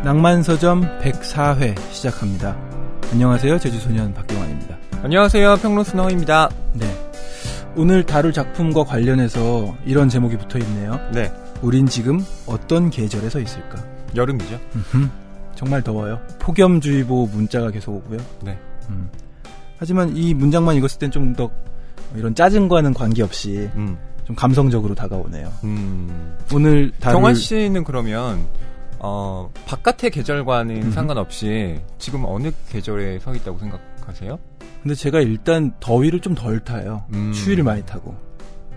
낭만서점 104회 시작합니다. 안녕하세요. 제주소년 박경환입니다. 안녕하세요. 평론순허입니다. 네, 오늘 다룰 작품과 관련해서 이런 제목이 붙어있네요. 네. 우린 지금 어떤 계절에 서 있을까? 여름이죠. 정말 더워요. 폭염주의보 문자가 계속 오고요. 네. 하지만 이 문장만 읽었을 땐 좀 더 이런 짜증과는 관계없이 좀 감성적으로 다가오네요. 오늘 다룰 경환 씨는 그러면 바깥의 계절과는 상관없이 지금 어느 계절에 서 있다고 생각하세요? 근데 제가 일단 더위를 좀 덜 타요. 추위를 많이 타고.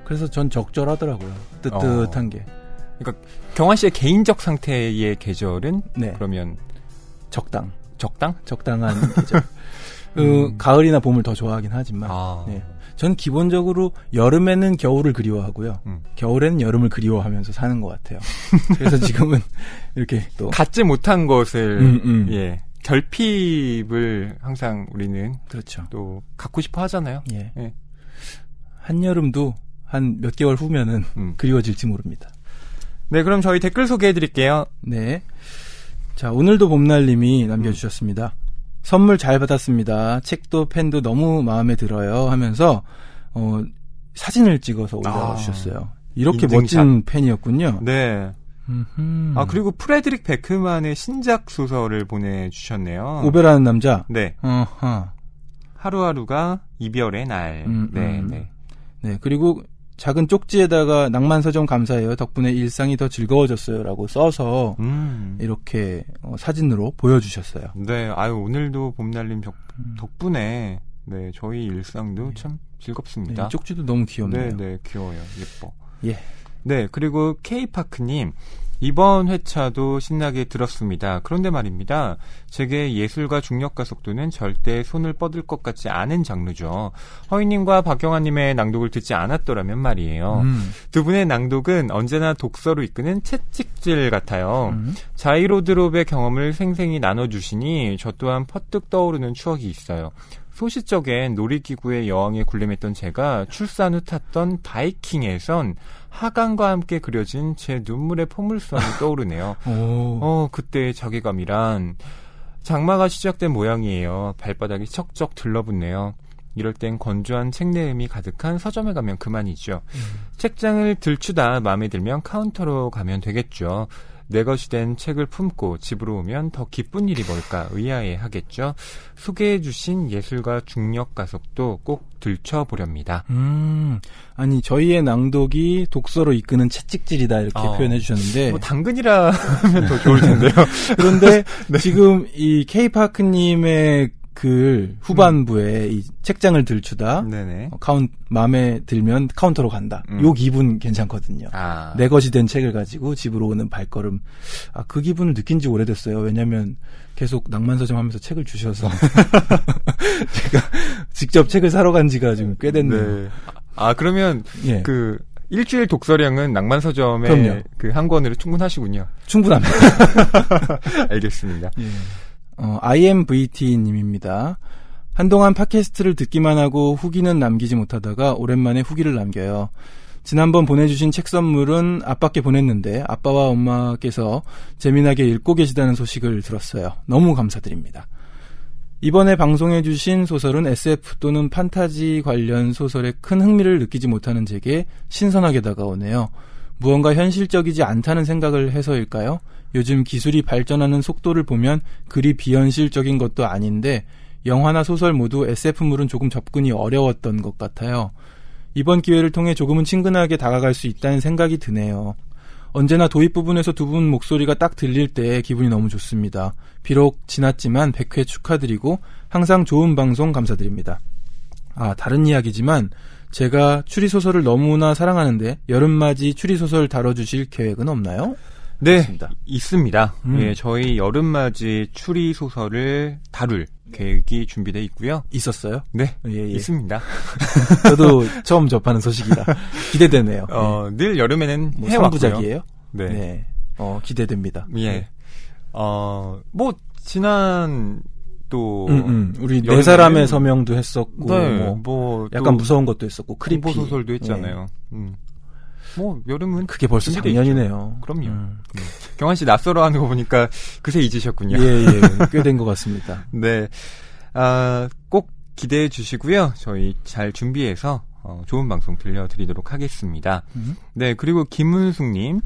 그래서 전 적절하더라고요. 뜨뜻한 게. 그러니까 경환 씨의 개인적 상태의 계절은 네. 그러면 적당? 적당한 계절. 가을이나 봄을 더 좋아하긴 하지만 네. 전 기본적으로 여름에는 겨울을 그리워하고요. 겨울에는 여름을 그리워하면서 사는 것 같아요. 그래서 지금은 이렇게 또 갖지 못한 것을 예, 결핍을 항상 우리는 그렇죠. 또 갖고 싶어 하잖아요. 예. 예. 한여름도 한 몇 개월 후면은 그리워질지 모릅니다. 네, 그럼 저희 댓글 소개해드릴게요. 네. 자, 오늘도 봄날님이 남겨주셨습니다. 선물 잘 받았습니다. 책도 펜도 너무 마음에 들어요 하면서 사진을 찍어서 올려주셨어요. 이렇게 인증샷. 멋진 펜이었군요. 네. 그리고 프레드릭 베크만의 신작 소설을 보내주셨네요. 오베라는 남자. 네. 어허. 하루하루가 이별의 날. 네. 네. 그리고 작은 쪽지에다가 낭만서점 감사해요. 덕분에 일상이 더 즐거워졌어요. 라고 써서 이렇게 사진으로 보여주셨어요. 네. 오늘도 봄날님 덕분에 네, 저희 일상도 참 즐겁습니다. 네, 쪽지도 너무 귀엽네요. 네, 귀여워요. 예뻐. 예. 네, 그리고 K파크님. 이번 회차도 신나게 들었습니다. 그런데 말입니다. 제게 예술과 중력 가속도는 절대 손을 뻗을 것 같지 않은 장르죠. 허희님과 박경환님의 낭독을 듣지 않았더라면 말이에요. 두 분의 낭독은 언제나 독서로 이끄는 채찍질 같아요. 자이로드롭의 경험을 생생히 나눠주시니 저 또한 퍼뜩 떠오르는 추억이 있어요. 소시적엔 놀이기구의 여왕에 군림했던 제가 출산 후 탔던 바이킹에선 하강과 함께 그려진 제 눈물의 포물선이 떠오르네요. 그때의 자괴감이란 장마가 시작된 모양이에요. 발바닥이 척척 들러붙네요. 이럴 땐 건조한 책 내음이 가득한 서점에 가면 그만이죠. 책장을 들추다 마음에 들면 카운터로 가면 되겠죠. 내 것이 된 책을 품고 집으로 오면 더 기쁜 일이 뭘까 의아해 하겠죠. 소개해 주신 예술과 중력 가속도 꼭 들춰보렵니다. 아니 저희의 낭독이 독서로 이끄는 채찍질이다 이렇게 표현해 주셨는데 당근이라 하면 더 좋을 텐데요. 그런데 네. 지금 이 K파크님의 글 후반부에 이 책장을 들추다 네네. 마음에 들면 카운터로 간다. 요 기분 괜찮거든요. 내 것이 된 책을 가지고 집으로 오는 발걸음. 그 기분을 느낀 지 오래됐어요. 왜냐하면 계속 낭만서점 하면서 책을 주셔서 제가 직접 책을 사러 간 지가 지금 꽤 됐네요. 네. 그러면 예. 그 일주일 독서량은 낭만서점의 그 한 권으로 충분하시군요. 충분합니다. 알겠습니다. 예. IMVT님입니다. 한동안 팟캐스트를 듣기만 하고 후기는 남기지 못하다가 오랜만에 후기를 남겨요. 지난번 보내주신 책 선물은 아빠께 보냈는데 아빠와 엄마께서 재미나게 읽고 계시다는 소식을 들었어요. 너무 감사드립니다. 이번에 방송해주신 소설은 SF 또는 판타지 관련 소설에 큰 흥미를 느끼지 못하는 제게 신선하게 다가오네요. 무언가 현실적이지 않다는 생각을 해서일까요? 요즘 기술이 발전하는 속도를 보면 그리 비현실적인 것도 아닌데 영화나 소설 모두 SF물은 조금 접근이 어려웠던 것 같아요. 이번 기회를 통해 조금은 친근하게 다가갈 수 있다는 생각이 드네요. 언제나 도입 부분에서 두 분 목소리가 딱 들릴 때 기분이 너무 좋습니다. 비록 지났지만 100회 축하드리고 항상 좋은 방송 감사드립니다. 다른 이야기지만 제가 추리소설을 너무나 사랑하는데 여름맞이 추리소설 다뤄주실 계획은 없나요? 네, 그렇습니다. 있습니다. 예, 저희 여름맞이 추리소설을 다룰 계획이 준비되어 있고요. 있었어요? 네, 예. 있습니다. 저도 처음 접하는 소식이라 기대되네요. 늘 여름에는 해왔고요. 선부작이에요? 네. 기대됩니다. 예. 지난 또 우리 네 사람의 서명도 했었고 네, 약간 무서운 것도 했었고 크리피 공포 소설도 했잖아요. 뭐 여름은 그게 벌써 작년이네요. 그럼요. 경환 씨 낯설어 하는 거 보니까 그새 잊으셨군요. 예, 꽤 된 것 같습니다. 네. 꼭 기대해 주시고요. 저희 잘 준비해서 좋은 방송 들려드리도록 하겠습니다. 네, 그리고 김은숙님.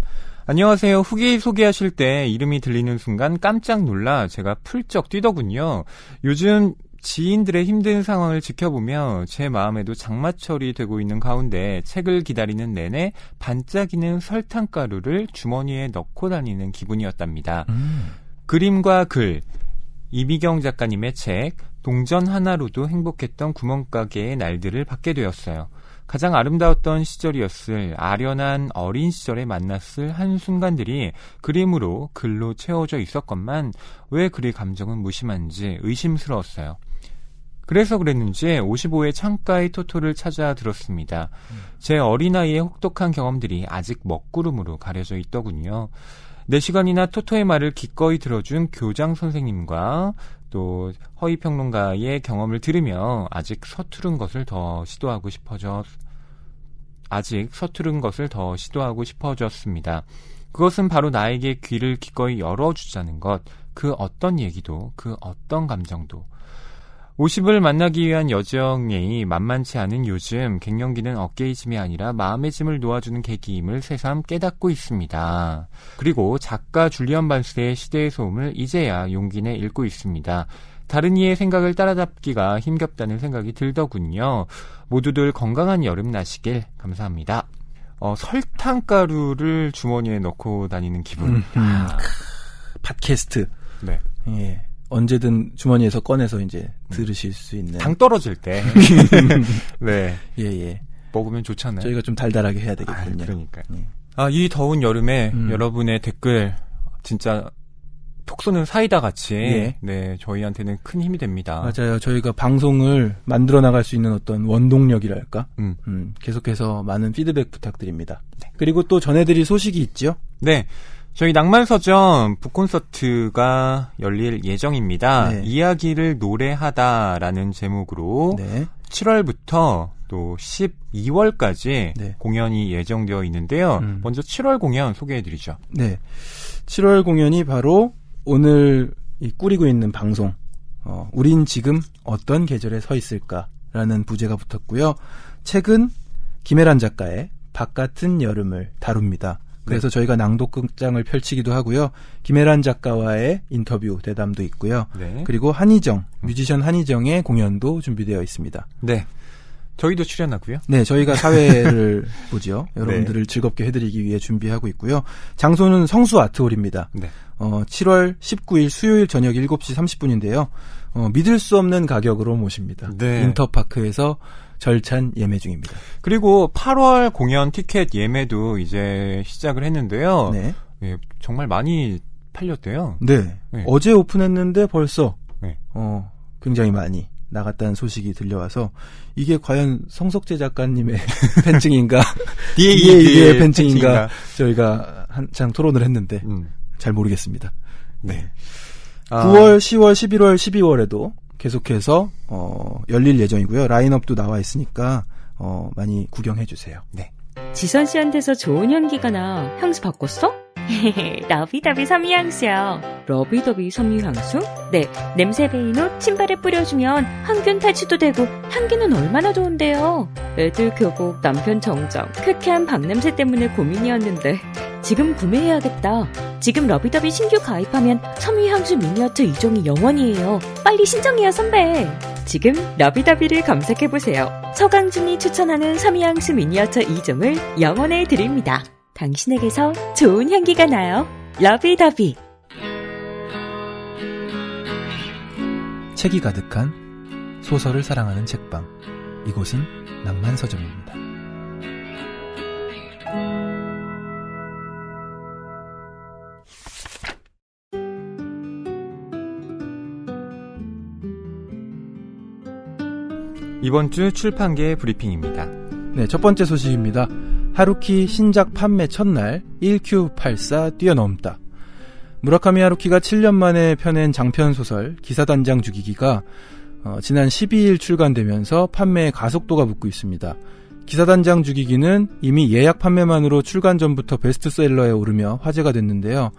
안녕하세요. 후기 소개하실 때 이름이 들리는 순간 깜짝 놀라 제가 풀쩍 뛰더군요. 요즘 지인들의 힘든 상황을 지켜보며 제 마음에도 장마철이 되고 있는 가운데 책을 기다리는 내내 반짝이는 설탕가루를 주머니에 넣고 다니는 기분이었답니다. 그림과 글, 이미경 작가님의 책, 동전 하나로도 행복했던 구멍가게의 날들을 받게 되었어요. 가장 아름다웠던 시절이었을 아련한 어린 시절에 만났을 한순간들이 그림으로 글로 채워져 있었건만 왜 그리 감정은 무심한지 의심스러웠어요. 그래서 그랬는지 55회 창가의 토토를 찾아 들었습니다. 제 어린아이의 혹독한 경험들이 아직 먹구름으로 가려져 있더군요. 4시간이나 토토의 말을 기꺼이 들어준 교장 선생님과 또 허위평론가의 경험을 들으며 아직 서투른 것을 더 시도하고 싶어졌습니다. 그것은 바로 나에게 귀를 기꺼이 열어주자는 것, 그 어떤 얘기도, 그 어떤 감정도. 50을 만나기 위한 여정이 만만치 않은 요즘 갱년기는 어깨의 짐이 아니라 마음의 짐을 놓아주는 계기임을 새삼 깨닫고 있습니다. 그리고 작가 줄리안 반스의 시대의 소음을 이제야 용기 내 읽고 있습니다. 다른 이의 생각을 따라잡기가 힘겹다는 생각이 들더군요. 모두들 건강한 여름 나시길 감사합니다. 설탕가루를 주머니에 넣고 다니는 기분. 팟캐스트. 네. 예. 언제든 주머니에서 꺼내서 이제 들으실 수 있는. 당 떨어질 때. 네. 예. 먹으면 좋잖아요. 저희가 좀 달달하게 해야 되겠군요. 그러니까요. 이 더운 여름에 여러분의 댓글 진짜 톡 쏘는 사이다 같이 네, 저희한테는 큰 힘이 됩니다. 맞아요. 저희가 방송을 만들어 나갈 수 있는 어떤 원동력이랄까? 계속해서 많은 피드백 부탁드립니다. 네. 그리고 또 전해드릴 소식이 있죠? 네. 저희 낭만서점 북콘서트가 열릴 예정입니다. 네. 이야기를 노래하다라는 제목으로 7월부터 또 12월까지 공연이 예정되어 있는데요. 먼저 7월 공연 소개해드리죠. 네. 7월 공연이 바로 오늘 꾸리고 있는 방송 우린 지금 어떤 계절에 서 있을까라는 부제가 붙었고요. 책은 김혜란 작가의 바깥은 여름을 다룹니다. 그래서 저희가 낭독극장을 펼치기도 하고요. 김혜란 작가와의 인터뷰 대담도 있고요. 그리고 한희정, 뮤지션 한희정의 공연도 준비되어 있습니다. 네. 저희도 출연하고요. 네, 저희가 사회를 보죠. 여러분들을 즐겁게 해드리기 위해 준비하고 있고요. 장소는 성수 아트홀입니다. 7월 19일 수요일 저녁 7시 30분인데요. 믿을 수 없는 가격으로 모십니다. 인터파크에서 절찬 예매 중입니다. 그리고 8월 공연 티켓 예매도 이제 시작을 했는데요. 예, 정말 많이 팔렸대요. 네. 어제 오픈했는데 벌써 굉장히 많이 나갔다는 소식이 들려와서 이게 과연 성석재 작가님의 팬층인가 DA의 팬층인가 저희가 한창 토론을 했는데 잘 모르겠습니다. 네. 9월, 10월, 11월, 12월에도 계속해서 열릴 예정이고요. 라인업도 나와 있으니까 많이 구경해 주세요. 네. 지선 씨한테서 좋은 향기가 나. 향수 바꿨어? 러비더비 섬유향수요. 러비더비 섬유향수? 네, 냄새 배인 후 신발에 뿌려주면 항균 탈취도 되고 향기는 얼마나 좋은데요. 애들 교복, 남편 정장, 쾌쾌한 방냄새 때문에 고민이었는데 지금 구매해야겠다. 지금 러비더비 신규 가입하면 섬유향수 미니어처 2종이 영원이에요. 빨리 신청해요, 선배. 지금 러비더비를 검색해보세요. 서강준이 추천하는 섬유향수 미니어처 2종을 영원해 드립니다. 당신에게서 좋은 향기가 나요. 러비더비. 책이 가득한 소설을 사랑하는 책방. 이곳은 낭만서점입니다. 이번 주 출판계 브리핑입니다. 네, 첫 번째 소식입니다. 하루키 신작 판매 첫날 1Q84 뛰어넘다. 무라카미 하루키가 7년 만에 펴낸 장편소설 기사단장 죽이기가 지난 12일 출간되면서 판매에 가속도가 붙고 있습니다. 기사단장 죽이기는 이미 예약 판매만으로 출간 전부터 베스트셀러에 오르며 화제가 됐는데요.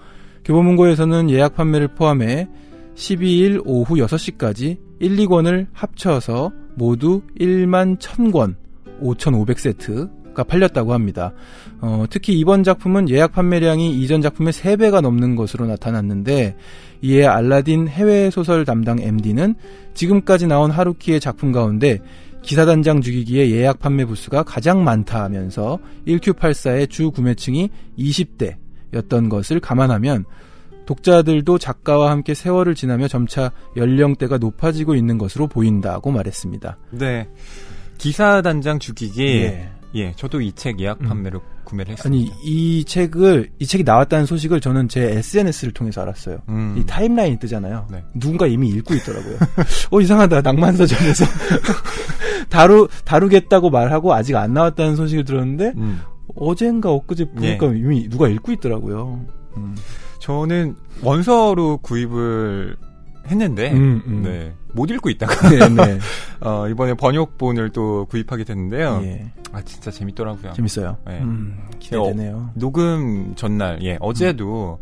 교보문고에서는 예약 판매를 포함해 12일 오후 6시까지 1, 2권을 합쳐서 모두 1만 1000권, 5,500세트가 팔렸다고 합니다. 특히 이번 작품은 예약 판매량이 이전 작품의 3배가 넘는 것으로 나타났는데, 이에 알라딘 해외 소설 담당 MD는 지금까지 나온 하루키의 작품 가운데 기사단장 죽이기의 예약 판매 부수가 가장 많다면서 1Q84의 주 구매층이 20대였던 것을 감안하면 독자들도 작가와 함께 세월을 지나며 점차 연령대가 높아지고 있는 것으로 보인다고 말했습니다. 네. 기사단장 죽이기. 예, 저도 이 책 예약 판매로 구매를 했습니다. 아니, 이 책이 나왔다는 소식을 저는 제 SNS를 통해서 알았어요. 이 타임라인이 뜨잖아요. 네. 누군가 이미 읽고 있더라고요. 이상하다. 낭만서점에서 다루겠다고 말하고 아직 안 나왔다는 소식을 들었는데, 어젠가 엊그제 보니까 이미 누가 읽고 있더라고요. 저는 원서로 구입을 했는데, 네. 못 읽고 있다가, 네. 이번에 번역본을 또 구입하게 됐는데요. 예. 진짜 재밌더라고요. 재밌어요. 네. 기대되네요. 녹음 전날, 어제도,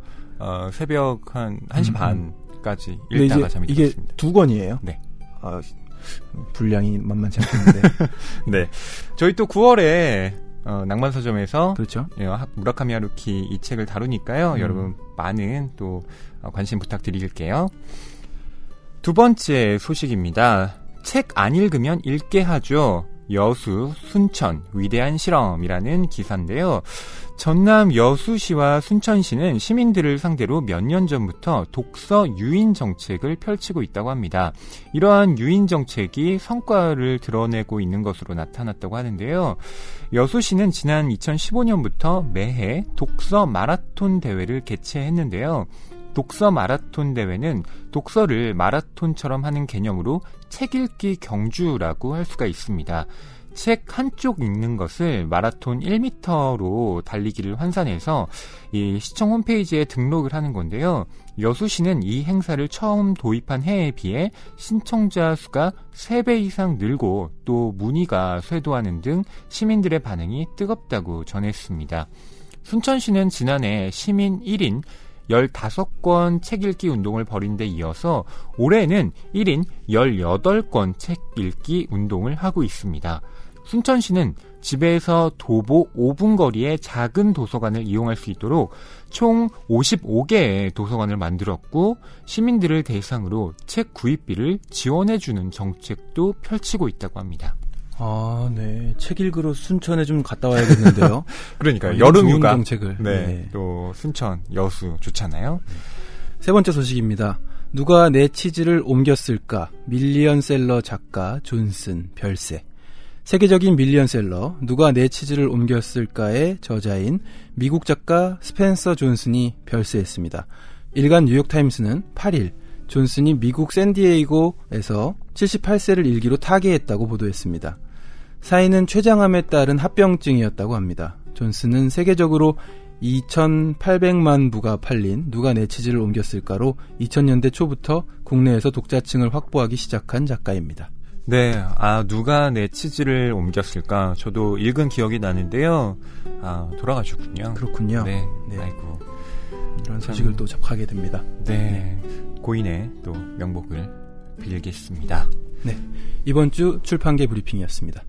새벽 한 1시 반까지 읽다가 잠이 들었습니다. 이게 2권이에요? 네. 분량이 만만치 않겠는데. 네. 저희 또 9월에, 낭만서점에서. 그렇죠. 무라카미 하루키 이 책을 다루니까요. 여러분, 많은 또, 관심 부탁드릴게요. 두 번째 소식입니다. 책 안 읽으면 읽게 하죠. 여수, 순천, 위대한 실험이라는 기사인데요. 전남 여수시와 순천시는 시민들을 상대로 몇 년 전부터 독서 유인 정책을 펼치고 있다고 합니다. 이러한 유인 정책이 성과를 드러내고 있는 것으로 나타났다고 하는데요. 여수시는 지난 2015년부터 매해 독서 마라톤 대회를 개최했는데요. 독서 마라톤 대회는 독서를 마라톤처럼 하는 개념으로 책 읽기 경주라고 할 수가 있습니다. 책 한쪽 읽는 것을 마라톤 1m로 달리기를 환산해서 이 시청 홈페이지에 등록을 하는 건데요. 여수시는 이 행사를 처음 도입한 해에 비해 신청자 수가 3배 이상 늘고 또 문의가 쇄도하는 등 시민들의 반응이 뜨겁다고 전했습니다. 순천시는 지난해 시민 1인 15권 책 읽기 운동을 벌인 데 이어서 올해는 1인 18권 책 읽기 운동을 하고 있습니다. 순천시는 집에서 도보 5분 거리의 작은 도서관을 이용할 수 있도록 총 55개의 도서관을 만들었고 시민들을 대상으로 책 구입비를 지원해주는 정책도 펼치고 있다고 합니다. 네. 책 읽으러 순천에 좀 갔다 와야겠는데요. 그러니까요. 여름휴가. 정책을. 네. 또 순천, 여수 좋잖아요. 세 번째 소식입니다. 누가 내 치즈를 옮겼을까? 밀리언셀러 작가 존슨 별세. 세계적인 밀리언셀러 누가 내 치즈를 옮겼을까의 저자인 미국 작가 스펜서 존슨이 별세했습니다. 일간 뉴욕타임스는 8일 존슨이 미국 샌디에이고에서 78세를 일기로 타계했다고 보도했습니다. 사인은 췌장암에 따른 합병증이었다고 합니다. 존슨은 세계적으로 2,800만 부가 팔린 누가 내 치즈를 옮겼을까로 2000년대 초부터 국내에서 독자층을 확보하기 시작한 작가입니다. 네, 누가 내 치즈를 옮겼을까? 저도 읽은 기억이 나는데요. 돌아가셨군요. 그렇군요. 네. 아이고. 이런 소식을 또 접하게 됩니다. 네. 고인의 또 명복을 빌겠습니다. 네. 이번 주 출판계 브리핑이었습니다.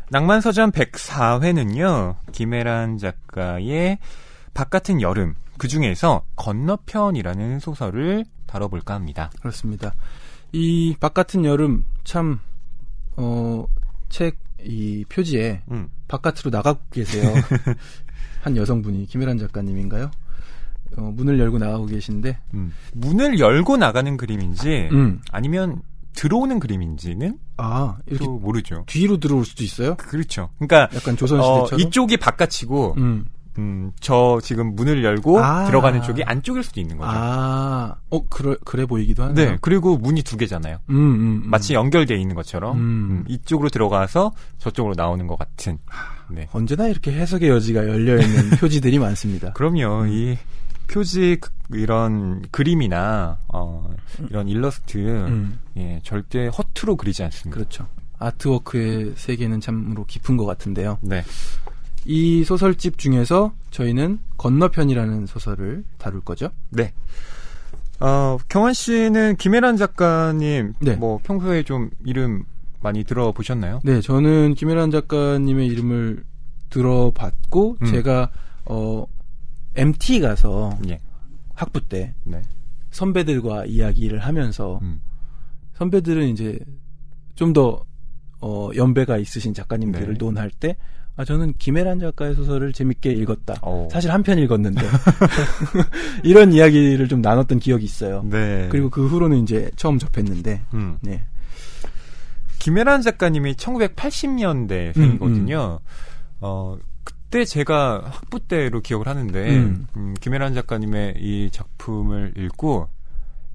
낭만서점 104회는요. 김혜란 작가의 바깥은 여름, 그 중에서 건너편이라는 소설을 다뤄볼까 합니다. 그렇습니다. 이 바깥은 여름 참 책 이 표지에 바깥으로 나가고 계세요. 한 여성분이 김혜란 작가님인가요? 문을 열고 나가고 계신데 문을 열고 나가는 그림인지 아니면 들어오는 그림인지는 이렇게 또 모르죠. 뒤로 들어올 수도 있어요? 그렇죠. 그러니까 약간 조선시대처럼 이쪽이 바깥이고 저 지금 문을 열고 들어가는 쪽이 안쪽일 수도 있는 거죠. 그래 보이기도 하네요. 네, 그리고 문이 2개잖아요. 마치 연결되어 있는 것처럼 이쪽으로 들어가서 저쪽으로 나오는 것 같은. 네. 언제나 이렇게 해석의 여지가 열려있는 표지들이 많습니다. 그럼요. 이 표지 이런 그림이나 이런 일러스트 예, 절대 허투루 그리지 않습니다. 그렇죠. 아트워크의 세계는 참으로 깊은 것 같은데요. 네. 이 소설집 중에서 저희는 건너편이라는 소설을 다룰 거죠. 네. 경환 씨는 김혜란 작가님 네. 뭐 평소에 좀 이름 많이 들어보셨나요? 네, 저는 김혜란 작가님의 이름을 들어봤고 제가 MT 가서 예. 학부 때 네. 선배들과 이야기를 하면서 선배들은 이제 좀 더 연배가 있으신 작가님들을 네. 논할 때 저는 김혜란 작가의 소설을 재밌게 읽었다. 사실 한 편 읽었는데 이런 이야기를 좀 나눴던 기억이 있어요. 네. 그리고 그 후로는 이제 처음 접했는데 네. 김혜란 작가님이 1980년대 생이거든요. 그때 제가 학부 때로 기억을 하는데 김혜란 작가님의 이 작품을 읽고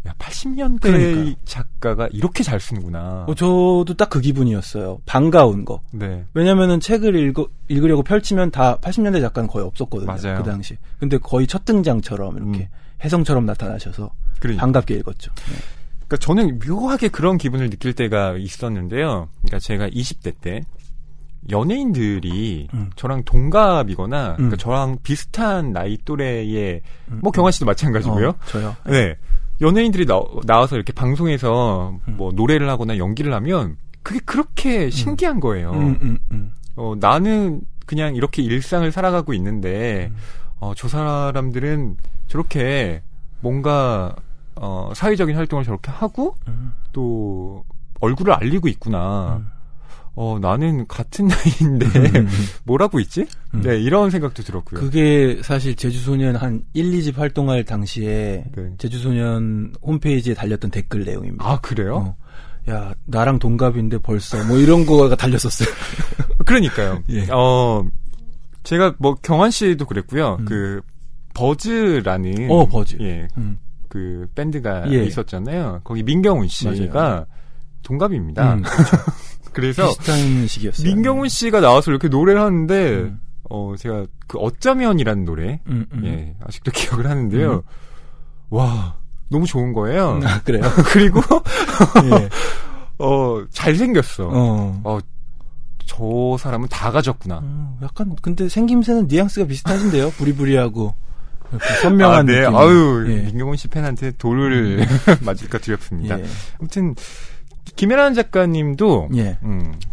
야 80년대 그러니까요. 작가가 이렇게 잘 쓰는구나. 저도 딱 그 기분이었어요. 반가운 거. 네. 왜냐면은 책을 읽으려고 펼치면 다 80년대 작가는 거의 없었거든요. 맞아요. 그 당시. 근데 거의 첫 등장처럼 이렇게 혜성처럼 나타나셔서 그러니까. 반갑게 읽었죠. 네. 그러니까 저는 묘하게 그런 기분을 느낄 때가 있었는데요. 그러니까 제가 20대 때 연예인들이 저랑 동갑이거나 그러니까 저랑 비슷한 나이 또래의 뭐 경환 씨도 마찬가지고요. 저요. 네. 연예인들이 나와서 이렇게 방송에서 뭐 노래를 하거나 연기를 하면 그게 그렇게 신기한 거예요. 나는 그냥 이렇게 일상을 살아가고 있는데 저 사람들은 저렇게 뭔가 사회적인 활동을 저렇게 하고 또 얼굴을 알리고 있구나. 나는 같은 나이인데 뭘 하고 있지? 네, 이런 생각도 들었고요. 그게 사실 제주소년 한 1, 2집 활동할 당시에 네. 제주소년 홈페이지에 달렸던 댓글 내용입니다. 아, 그래요? 야, 나랑 동갑인데 벌써 뭐 이런 거가 달렸었어요. 그러니까요. 예. 제가 뭐 경환 씨도 그랬고요. 그 버즈라는 버즈. 예. 그 밴드가 예. 있었잖아요. 거기 민경훈 씨가 맞아요. 동갑입니다. 그래서 비슷한 시기였어요. 민경훈 씨가 나와서 이렇게 노래를 하는데 제가 그 어쩌면이라는 노래 예, 아직도 기억을 하는데요. 와, 너무 좋은 거예요. 그래요? 그리고 예. 잘생겼어. 저 사람은 다 가졌구나. 약간 근데 생김새는 뉘앙스가 비슷하신데요. 부리부리하고 이렇게 선명한 네. 느낌. 아유, 예. 민경훈 씨 팬한테 돌을 맞을까 두렵습니다. 예. 아무튼 김혜란 작가님도 예.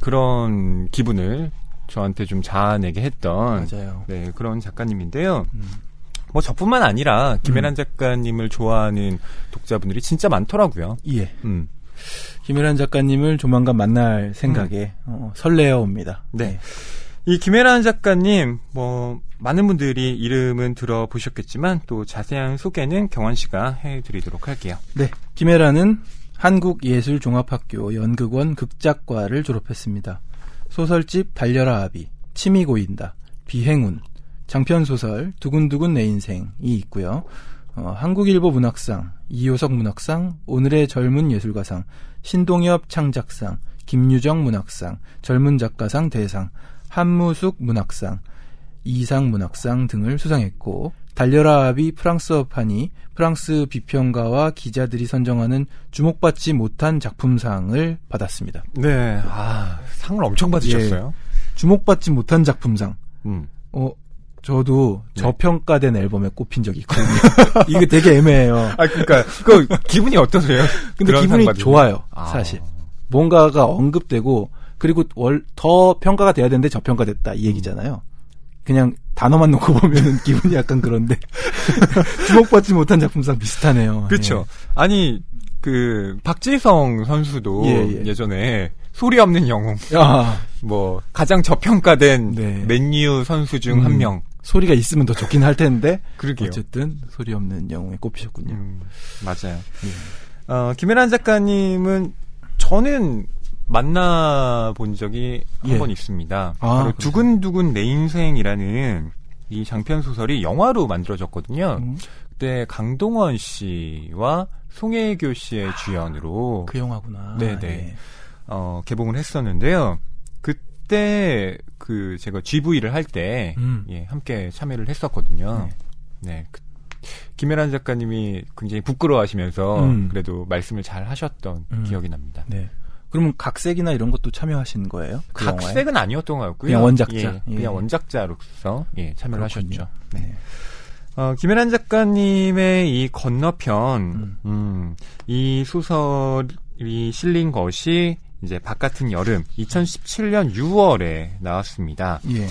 그런 기분을 저한테 좀 자아내게 했던 맞아요. 네, 그런 작가님인데요. 뭐 저뿐만 아니라 김혜란 작가님을 좋아하는 독자분들이 진짜 많더라고요. 예. 김혜란 작가님을 조만간 만날 생각에 설레어 옵니다. 네. 이 김혜란 작가님 뭐 많은 분들이 이름은 들어보셨겠지만 또 자세한 소개는 경환 씨가 해드리도록 할게요. 네. 김혜란은 한국예술종합학교 연극원 극작과를 졸업했습니다. 소설집 달려라 아비, 침이 고인다, 비행운, 장편소설 두근두근 내 인생이 있고요. 한국일보 문학상, 이효석 문학상, 오늘의 젊은 예술가상, 신동엽 창작상, 김유정 문학상, 젊은 작가상 대상, 한무숙 문학상, 이상 문학상 등을 수상했고 달려라 아비 프랑스어판이 프랑스 비평가와 기자들이 선정하는 주목받지 못한 작품상을 받았습니다. 네, 상을 엄청 받으셨어요. 예, 주목받지 못한 작품상. 저도 저평가된 앨범에 꼽힌 적이 있거든요. 이게 되게 애매해요. 그러니까 그 기분이 어떠세요? 근데 기분이 좋아요. 사실 뭔가가 언급되고 그리고 더 평가가 돼야 되는데 저평가됐다 이 얘기잖아요. 그냥 단어만 놓고 보면은 기분이 약간 그런데 주목받지 못한 작품상 비슷하네요. 그렇죠. 예. 아니 그 박지성 선수도 예전에 소리 없는 영웅, 뭐 가장 저평가된 맨유 선수 중 한 명. 소리가 있으면 더 좋긴 할 텐데. 그러게요. 어쨌든 소리 없는 영웅에 꼽히셨군요. 맞아요. 김혜란 작가님은 저는 만나본 적이 한 번 있습니다. 바로 두근두근 내 인생이라는 이 장편 소설이 영화로 만들어졌거든요. 그때 강동원 씨와 송혜교 씨의 주연으로 그 영화구나. 네네. 네. 개봉을 했었는데요. 그때 제가 GV를 할 때 함께 참여를 했었거든요. 네. 김혜란 작가님이 굉장히 부끄러워하시면서 그래도 말씀을 잘 하셨던 기억이 납니다. 네. 그러면 각색이나 이런 것도 참여하신 거예요? 그 각색은 영화에? 아니었던 것 같고요. 그냥 원작자. 예, 그냥 원작자로서 참여를 그렇군요. 하셨죠. 네. 김혜란 작가님의 이 건너편, 이 소설이 실린 것이 이제 바깥은 여름 2017년 6월에 나왔습니다. 예.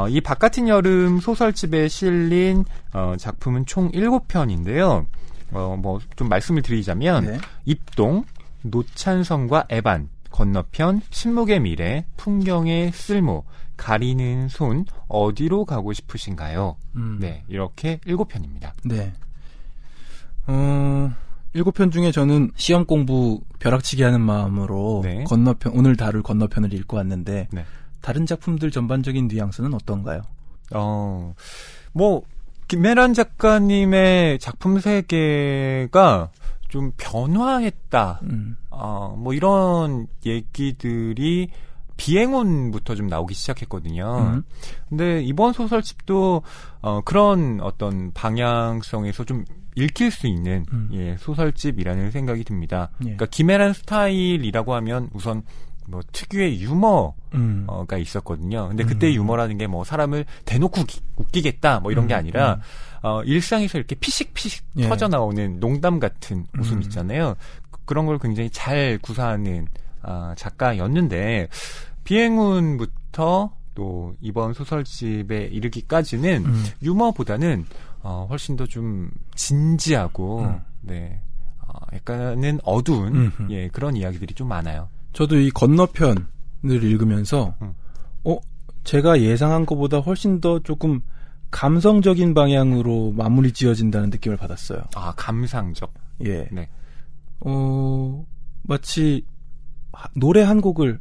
이 바깥은 여름 소설집에 실린 작품은 총 7편인데요. 뭐 좀 말씀을 드리자면 네. 입동, 노찬성과 에반, 건너편, 침묵의 미래, 풍경의 쓸모, 가리는 손, 어디로 가고 싶으신가요? 네, 이렇게 7편입니다. 네. 7편 중에 저는 시험 공부 벼락치기 하는 마음으로 네. 오늘 다룰 건너편을 읽고 왔는데 네. 다른 작품들 전반적인 뉘앙스는 어떤가요? 뭐 김혜란 작가님의 작품 세계가 좀 변화했다. 뭐 이런 얘기들이 비행운부터 좀 나오기 시작했거든요. 근데 이번 소설집도 그런 어떤 방향성에서 좀 읽힐 수 있는 소설집이라는 생각이 듭니다. 예. 그러니까 김혜란 스타일이라고 하면 우선 뭐 특유의 유머가 있었거든요. 근데 그때 유머라는 게 뭐 사람을 대놓고 웃기겠다 뭐 이런 게 아니라 일상에서 이렇게 피식피식 예. 터져 나오는 농담 같은 웃음 있잖아요. 그런 걸 굉장히 잘 구사하는 작가였는데 비행운부터 또 이번 소설집에 이르기까지는 유머보다는 훨씬 더 좀 진지하고 네, 약간은 어두운 그런 이야기들이 좀 많아요. 저도 이 건너편을 읽으면서 제가 예상한 것보다 훨씬 더 조금 감성적인 방향으로 마무리 지어진다는 느낌을 받았어요. 감상적. 예. 네. 마치 노래 한 곡을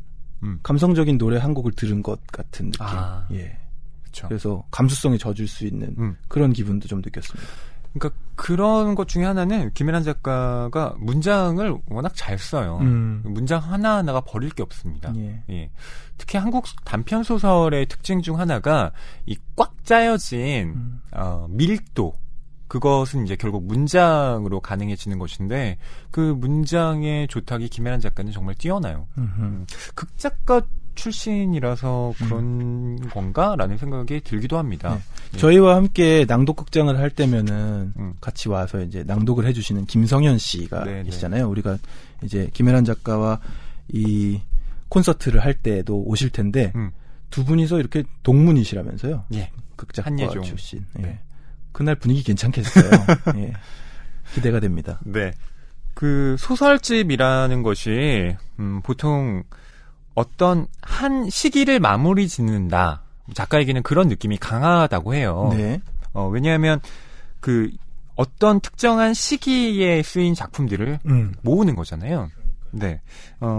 감성적인 노래 한 곡을 들은 것 같은 느낌. 예. 그렇죠. 그래서 감수성에 젖을 수 있는 그런 기분도 좀 느꼈습니다. 그러니까 그런 것 중에 하나는 김혜란 작가가 문장을 워낙 잘 써요. 문장 하나하나가 버릴 게 없습니다. 예. 특히 한국 단편 소설의 특징 중 하나가 이 꽉 짜여진 밀도. 그것은 이제 결국 문장으로 가능해지는 것인데 그 문장의 조탁이 김혜란 작가는 정말 뛰어나요. 극작가 출신이라서 그런 건가라는 생각이 들기도 합니다. 네. 예. 저희와 함께 낭독극장을 할 때면은 같이 와서 이제 낭독을 해주시는 김성현 씨가 계시잖아요. 우리가 이제 김혜란 작가와 이 콘서트를 할 때도 오실 텐데 두 분이서 이렇게 동문이시라면서요. 예. 극작가 한예종 출신. 예. 네. 그날 분위기 괜찮겠어요. 예. 기대가 됩니다. 네. 그 소설집이라는 것이 보통 어떤 한 시기를 마무리 짓는다. 작가에게는 그런 느낌이 강하다고 해요. 네. 왜냐하면 그 어떤 특정한 시기에 쓰인 작품들을 모으는 거잖아요. 네.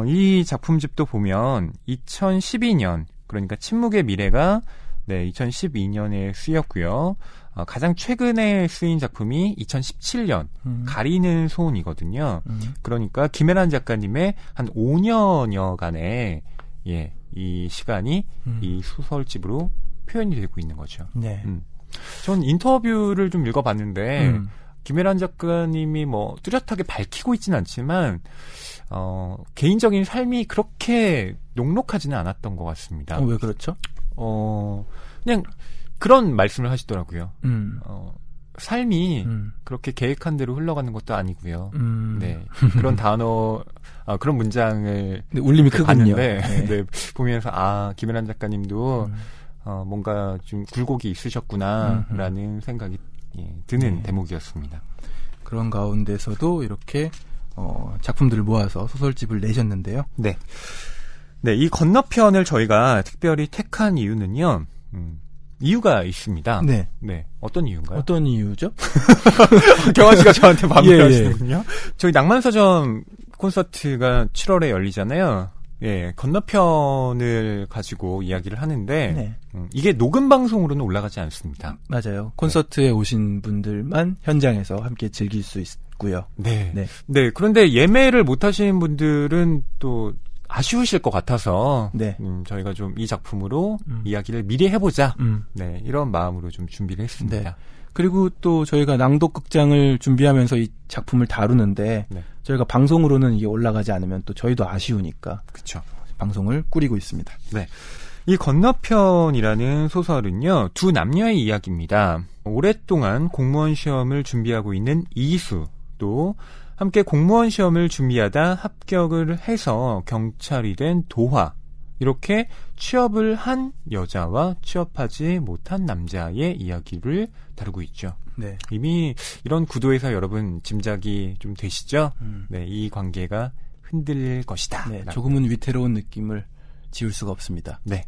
이 작품집도 보면 2012년 그러니까 침묵의 미래가 2012년에 쓰였고요. 가장 최근에 쓰인 작품이 2017년 가리는 손이거든요. 그러니까 김혜란 작가님의 한 5년여간의 이 시간이 이 소설집으로 표현이 되고 있는 거죠. 네. 전 인터뷰를 좀 읽어봤는데 김혜란 작가님이 뭐 뚜렷하게 밝히고 있지는 않지만 개인적인 삶이 그렇게 녹록하지는 않았던 것 같습니다. 왜 그렇죠? 그냥 그런 말씀을 하시더라고요. 삶이 그렇게 계획한 대로 흘러가는 것도 아니고요. 네. 그런 그런 문장을 울림이 크군요. 봤는데, 보면서 김혜란 작가님도 뭔가 좀 굴곡이 있으셨구나라는 생각이 드는 대목이었습니다. 그런 가운데서도 이렇게 작품들을 모아서 소설집을 내셨는데요. 네. 네, 이 건너편을 저희가 특별히 택한 이유는요. 이유가 있습니다. 네. 네. 어떤 이유인가요? 어떤 이유죠? 경환 씨가 저한테 반문하시는군요. 저희 낭만서점 콘서트가 7월에 열리잖아요. 예, 건너편을 가지고 이야기를 하는데 이게 녹음 방송으로는 올라가지 않습니다. 맞아요. 콘서트에 오신 분들만 현장에서 함께 즐길 수 있고요. 네. 그런데 예매를 못 하시는 분들은 또 아쉬우실 것 같아서 저희가 좀 이 작품으로 이야기를 미리 해보자. 네, 이런 마음으로 좀 준비를 했습니다. 네. 그리고 또 저희가 낭독극장을 준비하면서 이 작품을 다루는데 네. 저희가 방송으로는 이게 올라가지 않으면 또 저희도 아쉬우니까 그렇죠. 방송을 꾸리고 있습니다. 네. 이 건너편이라는 소설은요, 두 남녀의 이야기입니다. 오랫동안 공무원 시험을 준비하고 있는 이수도 함께 공무원 시험을 준비하다 합격을 해서 경찰이 된 도화, 이렇게 취업을 한 여자와 취업하지 못한 남자의 이야기를 다루고 있죠. 네. 이미 이런 구도에서 여러분 짐작이 좀 되시죠? 네, 이 관계가 흔들릴 것이다. 네, 조금은 위태로운 느낌을 지울 수가 없습니다. 네.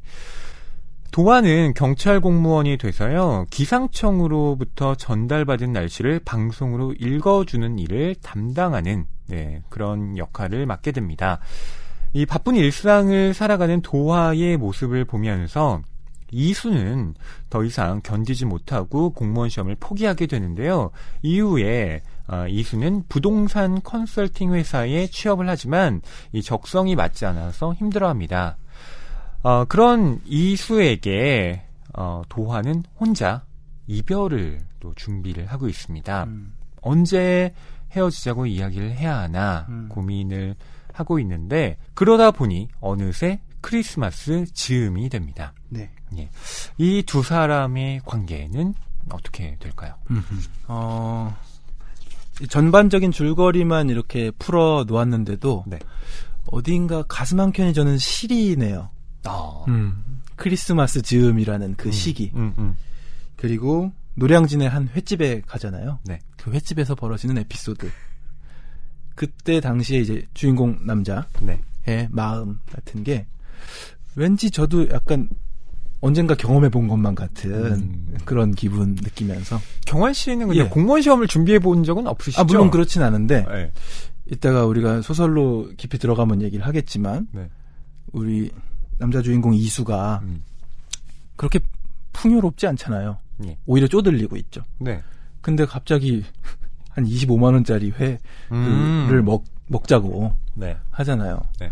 도화는 경찰 공무원이 돼서요, 기상청으로부터 전달받은 날씨를 방송으로 읽어주는 일을 담당하는, 네, 그런 역할을 맡게 됩니다. 이 바쁜 일상을 살아가는 도화의 모습을 보면서 이수는 더 이상 견디지 못하고 공무원 시험을 포기하게 되는데요. 이후에 이수는 부동산 컨설팅 회사에 취업을 하지만 이 적성이 맞지 않아서 힘들어합니다. 그런 이수에게 도화는 혼자 이별을 또 준비를 하고 있습니다. 언제 헤어지자고 이야기를 해야 하나 고민을 하고 있는데, 그러다 보니 어느새 크리스마스 즈음이 됩니다. 네. 예. 이 두 사람의 관계는 어떻게 될까요? 전반적인 줄거리만 이렇게 풀어 놓았는데도 네. 어딘가 가슴 한켠이 저는 시리네요. 크리스마스 즈음이라는 그 시기. 그리고 노량진의 한 횟집에 가잖아요. 네. 그 횟집에서 벌어지는 에피소드. 그때 당시에 이제 주인공 남자의 네. 마음 같은 게 왠지 저도 약간 언젠가 경험해 본 것만 같은 그런 기분 느끼면서. 경환 씨는 근데 예. 공무원 시험을 준비해 본 적은 없으시죠? 물론 그렇진 않은데 네. 이따가 우리가 소설로 깊이 들어가면 얘기를 하겠지만 네. 우리 남자 주인공 이수가 그렇게 풍요롭지 않잖아요. 예. 오히려 쪼들리고 있죠. 네. 근데 갑자기 한 25만 원짜리 회를 먹자고 네. 하잖아요. 네.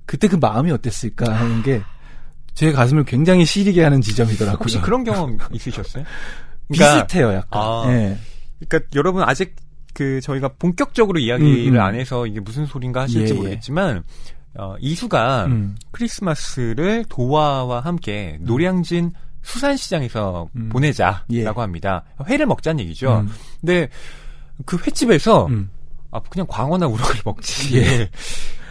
그때 그 마음이 어땠을까 하는 게 제 가슴을 굉장히 시리게 하는 지점이더라고요. 혹시 그런 경험 있으셨어요? 비슷해요, 약간. 네. 그러니까 여러분 아직 저희가 본격적으로 이야기를 안 해서 이게 무슨 소린가 하실지 모르겠지만 이수가 크리스마스를 도화와 함께 노량진 수산시장에서 보내자라고 합니다. 회를 먹자는 얘기죠. 근데 그 횟집에서 그냥 광어나 우럭을 먹지. 예.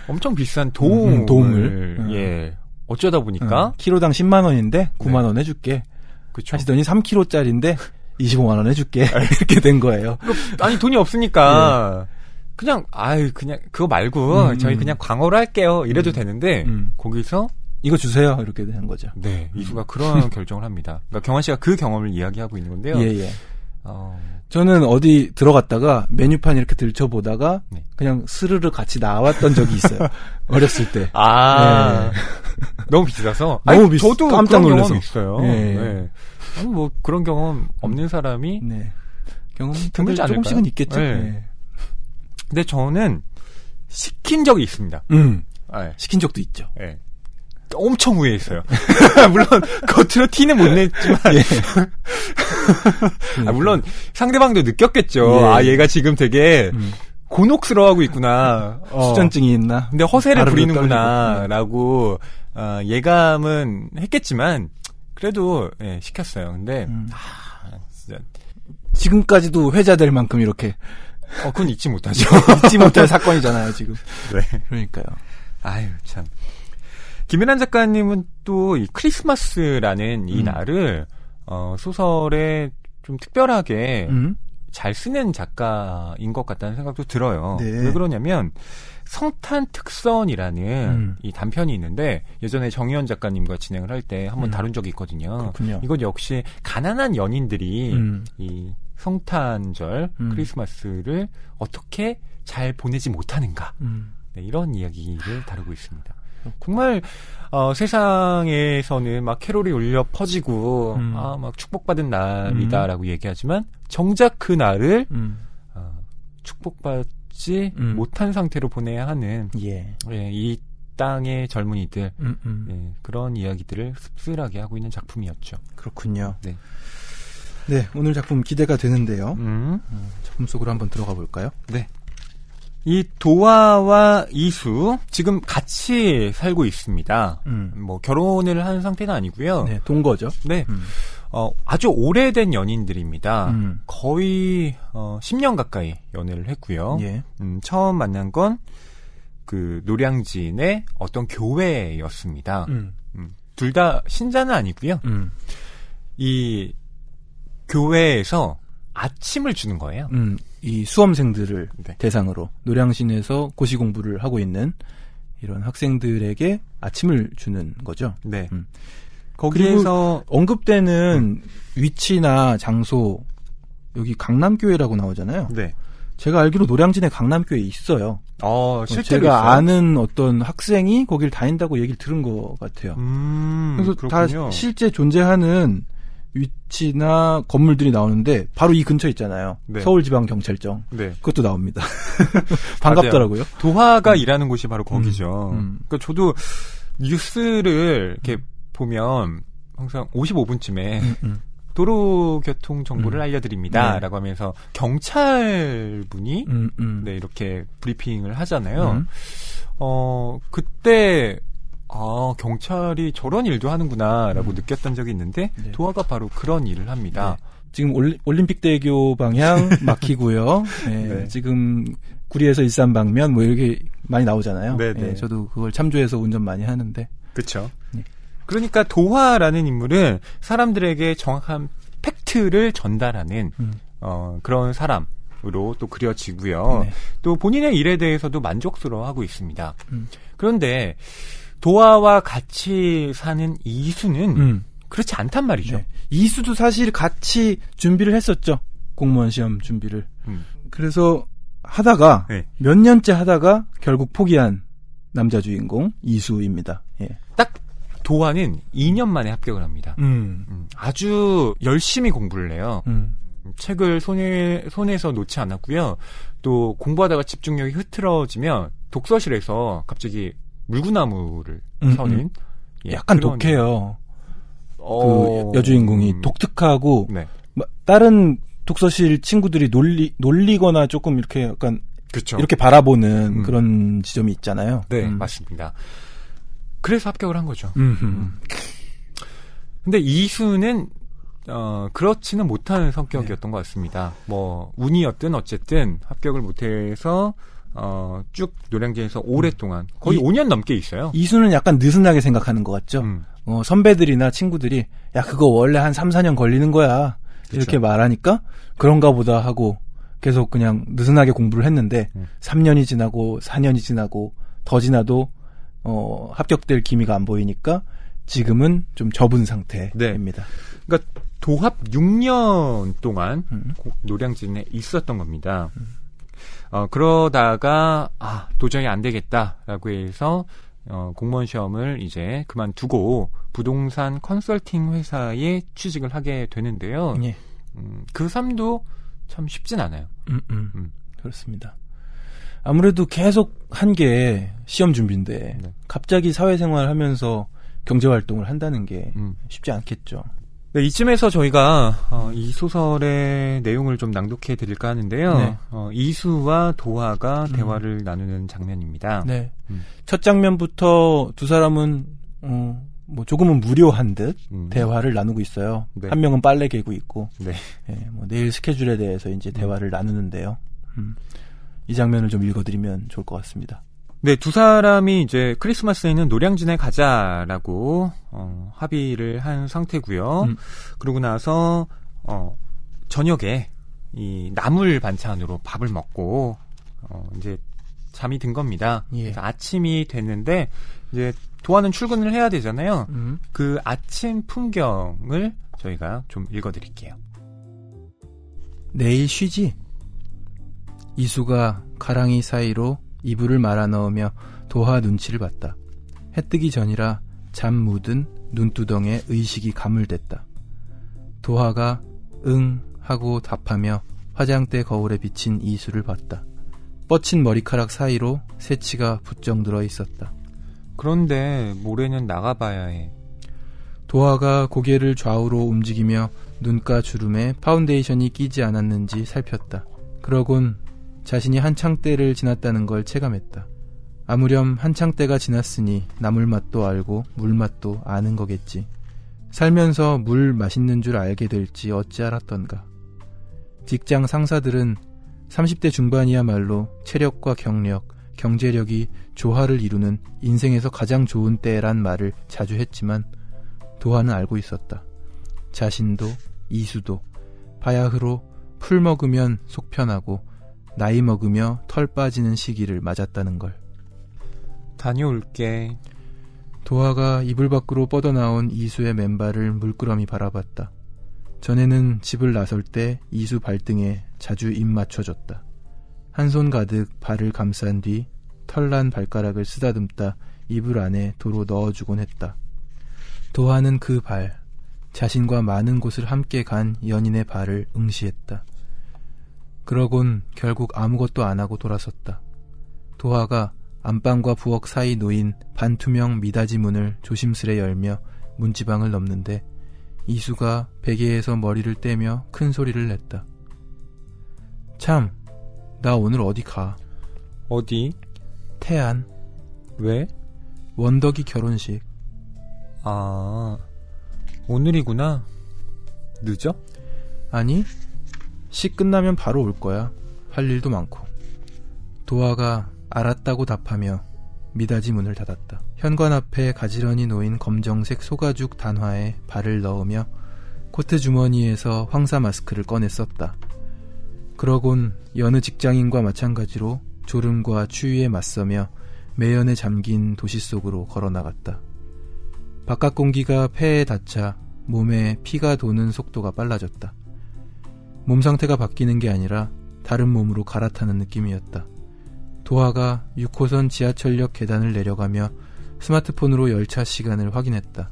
엄청 비싼 도움을 예. 어쩌다 보니까 키로당 10만 원인데 9만 원 해줄게. 그쵸. 하시더니 3kg짜리인데 25만 원 해줄게. 이렇게 된 거예요. 아니 돈이 없으니까 그냥 그거 말고 저희 그냥 광어로 할게요. 이래도 되는데 거기서 이거 주세요. 이렇게 된 거죠. 네, 이수가 그런 결정을 합니다. 그러니까 경환 씨가 그 경험을 이야기하고 있는 건데요. 예. 저는 어디 들어갔다가 메뉴판 이렇게 들춰보다가 그냥 스르르 같이 나왔던 적이 있어요. 어렸을 때. 너무 비싸서. 너무 비싸. 저도 깜짝 그런 놀라서. 경험이 있어요. 네. 아니 뭐 그런 경험 없는 사람이 경험 드물지 않을까요? 조금씩은 있겠죠. 네. 근데 저는 시킨 적이 있습니다. 시킨 적도 있죠. 네. 엄청 후회했어요. 물론 겉으로 티는 못 냈지만 물론 상대방도 느꼈겠죠. 얘가 지금 되게 곤혹스러워하고 있구나. 수전증이 있나? 근데 허세를 부리는구나라고 예감은 했겠지만 그래도 시켰어요. 근데 진짜 지금까지도 회자될 만큼 이렇게 그건 잊지 못하죠. 잊지 못할 사건이잖아요, 지금. 네. 그러니까요. 아유 참. 김연한 작가님은 또 이 크리스마스라는 이 날을 소설에 좀 특별하게 잘 쓰는 작가인 것 같다는 생각도 들어요. 네. 왜 그러냐면 성탄 특선이라는 이 단편이 있는데 예전에 정희연 작가님과 진행을 할 때 한번 다룬 적이 있거든요. 그렇군요. 이건 역시 가난한 연인들이 이 성탄절 크리스마스를 어떻게 잘 보내지 못하는가 이런 이야기를 다루고 있습니다. 정말 세상에서는 막 캐롤이 울려 퍼지고 막 축복받은 날이다라고 얘기하지만 정작 그 날을 축복받지 못한 상태로 보내야 하는 이 땅의 젊은이들 그런 이야기들을 씁쓸하게 하고 있는 작품이었죠. 그렇군요. 네. 네, 오늘 작품 기대가 되는데요. 작품 속으로 한번 들어가 볼까요? 네. 이 도화와 이수 지금 같이 살고 있습니다. 뭐 결혼을 한 상태는 아니고요. 네, 동거죠. 네. 아주 오래된 연인들입니다. 거의 10년 가까이 연애를 했고요. 예. 처음 만난 건 그 노량진의 어떤 교회였습니다. 둘 다 신자는 아니고요. 이 교회에서 아침을 주는 거예요. 이 수험생들을 네. 대상으로 노량진에서 고시 공부를 하고 있는 이런 학생들에게 아침을 주는 거죠. 네. 거기에서 언급되는 위치나 장소, 여기 강남교회라고 나오잖아요. 네. 제가 알기로 노량진에 강남교회 있어요. 실제로 제가 있어요? 아는 어떤 학생이 거길 다닌다고 얘기를 들은 것 같아요. 그래서 그렇군요. 다 실제 존재하는 위치나 건물들이 나오는데 바로 이 근처에 있잖아요. 네. 서울지방경찰청. 네. 그것도 나옵니다. 반갑더라고요. 도화가 일하는 곳이 바로 거기죠. 음. 그러니까 저도 뉴스를 이렇게 보면 항상 55분쯤에 도로교통 정보를 알려드립니다. 네. 라고 하면서 경찰분이 네, 이렇게 브리핑을 하잖아요. 그때 경찰이 저런 일도 하는구나 라고 느꼈던 적이 있는데 네. 도화가 바로 그런 일을 합니다. 네. 지금 올림픽대교 방향 막히고요. 네. 네. 지금 구리에서 일산 방면 뭐 이렇게 많이 나오잖아요. 네, 네. 저도 그걸 참조해서 운전 많이 하는데. 그렇죠. 네. 그러니까 도화라는 인물은 사람들에게 정확한 팩트를 전달하는 그런 사람으로 또 그려지고요. 네. 또 본인의 일에 대해서도 만족스러워하고 있습니다. 그런데 도화와 같이 사는 이수는 그렇지 않단 말이죠. 네. 이수도 사실 같이 준비를 했었죠. 공무원 시험 준비를. 그래서 하다가 네. 몇 년째 하다가 결국 포기한 남자 주인공 이수입니다. 예. 딱 도화는 2년 만에 합격을 합니다. 아주 열심히 공부를 해요. 책을 손에서 놓지 않았고요. 또 공부하다가 집중력이 흐트러지면 독서실에서 갑자기 물구나무를 서는 약간 그런 독해요. 그 여주인공이 독특하고 네. 다른 독서실 친구들이 놀리거나 조금 이렇게 약간 그쵸. 이렇게 바라보는 그런 지점이 있잖아요. 네, 맞습니다. 그래서 합격을 한 거죠. 근데 이수는 그렇지는 못하는 성격이었던 것 같습니다. 뭐 운이었든 어쨌든 합격을 못해서 쭉 노량진에서 오랫동안 거의 5년 넘게 있어요. 이수는 약간 느슨하게 생각하는 것 같죠. 선배들이나 친구들이 야 그거 원래 한 3, 4년 걸리는 거야. 그쵸. 이렇게 말하니까 그런가 보다 하고 계속 그냥 느슨하게 공부를 했는데 3년이 지나고 4년이 지나고 더 지나도 합격될 기미가 안 보이니까 지금은 좀 접은 상태입니다. 네. 그러니까 도합 6년 동안 노량진에 있었던 겁니다. 그러다가 도저히 안 되겠다라고 해서 공무원 시험을 이제 그만두고 부동산 컨설팅 회사에 취직을 하게 되는데요. 예. 그 삶도 참 쉽진 않아요. 그렇습니다. 아무래도 계속 한 게 시험 준비인데 네. 갑자기 사회생활 하면서 경제활동을 한다는 게 쉽지 않겠죠. 네, 이쯤에서 저희가 이 소설의 내용을 좀 낭독해 드릴까 하는데요. 네. 이수와 도화가 대화를 나누는 장면입니다. 네. 첫 장면부터 두 사람은 뭐 조금은 무료한 듯 대화를 나누고 있어요. 네. 한 명은 빨래 개고 있고, 네. 뭐 내일 스케줄에 대해서 이제 대화를 나누는데요. 이 장면을 좀 읽어드리면 좋을 것 같습니다. 네, 두 사람이 이제 크리스마스에는 노량진에 가자라고 합의를 한 상태고요. 그러고 나서 저녁에 이 나물 반찬으로 밥을 먹고 이제 잠이 든 겁니다. 예. 그래서 아침이 됐는데 이제 도화는 출근을 해야 되잖아요. 그 아침 풍경을 저희가 좀 읽어드릴게요. 내일 쉬지? 이수가 가랑이 사이로 이불을 말아 넣으며 도화 눈치를 봤다. 해 뜨기 전이라 잠 묻은 눈두덩에 의식이 가물댔다. 도화가 응 하고 답하며 화장대 거울에 비친 이수를 봤다. 뻗친 머리카락 사이로 새치가 부쩍 늘어 있었다. 그런데 모레는 나가봐야 해. 도화가 고개를 좌우로 움직이며 눈가 주름에 파운데이션이 끼지 않았는지 살폈다. 그러곤 자신이 한창 때를 지났다는 걸 체감했다. 아무렴 한창 때가 지났으니 나물 맛도 알고 물 맛도 아는 거겠지. 살면서 물 맛있는 줄 알게 될지 어찌 알았던가. 직장 상사들은 30대 중반이야말로 체력과 경력, 경제력이 조화를 이루는 인생에서 가장 좋은 때란 말을 자주 했지만 도하는 알고 있었다. 자신도 이수도 바야흐로 풀 먹으면 속 편하고 나이 먹으며 털 빠지는 시기를 맞았다는 걸. 다녀올게. 도하가 이불 밖으로 뻗어나온 이수의 맨발을 물끄러미 바라봤다. 전에는 집을 나설 때 이수 발등에 자주 입 맞춰줬다. 한 손 가득 발을 감싼 뒤 털난 발가락을 쓰다듬다 이불 안에 도로 넣어주곤 했다. 도하는 그 발, 자신과 많은 곳을 함께 간 연인의 발을 응시했다. 그러곤 결국 아무것도 안 하고 돌아섰다. 도하가 안방과 부엌 사이 놓인 반투명 미닫이 문을 조심스레 열며 문지방을 넘는데 이수가 베개에서 머리를 떼며 큰 소리를 냈다. 참, 나 오늘 어디 가? 어디? 태안. 왜? 원덕이 결혼식. 아, 오늘이구나. 늦어? 아니, 시 끝나면 바로 올 거야. 할 일도 많고. 도하가 알았다고 답하며 미닫이 문을 닫았다. 현관 앞에 가지런히 놓인 검정색 소가죽 단화에 발을 넣으며 코트 주머니에서 황사 마스크를 꺼내 썼다. 그러곤 여느 직장인과 마찬가지로 졸음과 추위에 맞서며 매연에 잠긴 도시 속으로 걸어나갔다. 바깥 공기가 폐에 닿자 몸에 피가 도는 속도가 빨라졌다. 몸 상태가 바뀌는 게 아니라 다른 몸으로 갈아타는 느낌이었다. 도하가 6호선 지하철역 계단을 내려가며 스마트폰으로 열차 시간을 확인했다.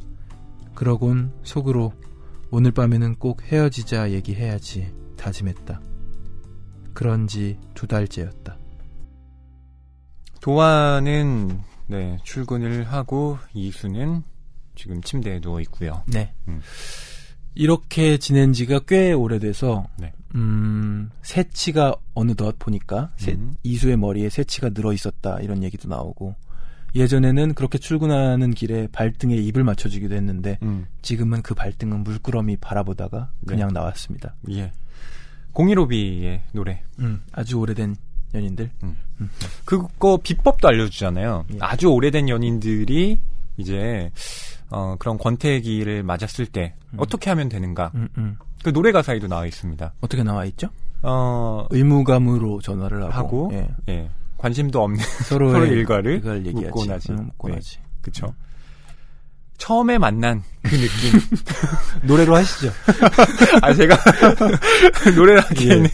그러곤 속으로 오늘 밤에는 꼭 헤어지자 얘기해야지 다짐했다. 그런지 2달째였다. 도하는 출근을 하고 이수는 지금 침대에 누워 있고요. 네. 이렇게 지낸 지가 꽤 오래돼서 네. 새치가 어느덧 보니까 이수의 머리에 새치가 늘어 있었다 이런 얘기도 나오고, 예전에는 그렇게 출근하는 길에 발등에 입을 맞춰주기도 했는데 지금은 그 발등은 물끄러미 바라보다가 그냥 나왔습니다. 예. 015B의 노래. 아주 오래된 연인들. 그거 비법도 알려주잖아요. 예. 아주 오래된 연인들이 이제 그런 권태기를 맞았을 때 어떻게 하면 되는가. 그 노래 가사에도 나와 있습니다. 어떻게 나와 있죠? 의무감으로 전화를 하고 예. 관심도 없는 서로의 서로 일과를 묻고 나지. 묻고 나지. 그쵸. 처음에 만난 그 느낌. 노래로 하시죠. 아, 제가 노래를 하기에는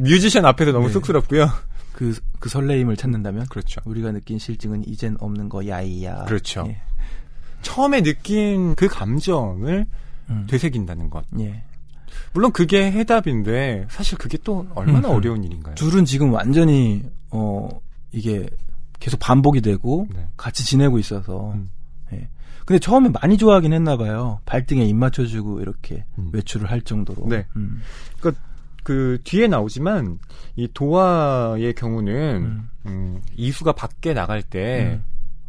뮤지션 앞에서 너무 쑥스럽고요. 그 설레임을 찾는다면, 그렇죠. 우리가 느낀 실증은 이젠 없는 거 야이야. 그렇죠. 예. 처음에 느낀 그 감정을 되새긴다는 것. 예. 물론 그게 해답인데 사실 그게 또 얼마나 어려운 일인가요? 둘은 지금 완전히 이게 계속 반복이 되고 같이 지내고 있어서. 예. 근데 처음에 많이 좋아하긴 했나 봐요. 발등에 입 맞춰주고 이렇게 외출을 할 정도로. 네. 그러니까 그 뒤에 나오지만 이 도하의 경우는 이수가 밖에 나갈 때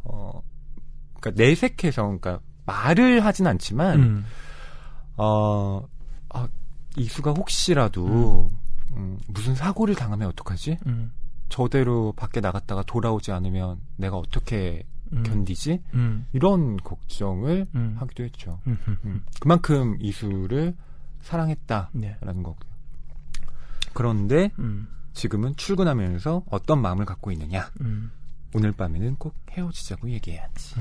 그러니까 내색해서, 그러니까 말을 하진 않지만 이수가 혹시라도 무슨 사고를 당하면 어떡하지? 저대로 밖에 나갔다가 돌아오지 않으면 내가 어떻게 견디지? 이런 걱정을 하기도 했죠. 그만큼 이수를 사랑했다라는 거고요. 그런데 지금은 출근하면서 어떤 마음을 갖고 있느냐? 오늘 밤에는 꼭 헤어지자고 얘기해야지.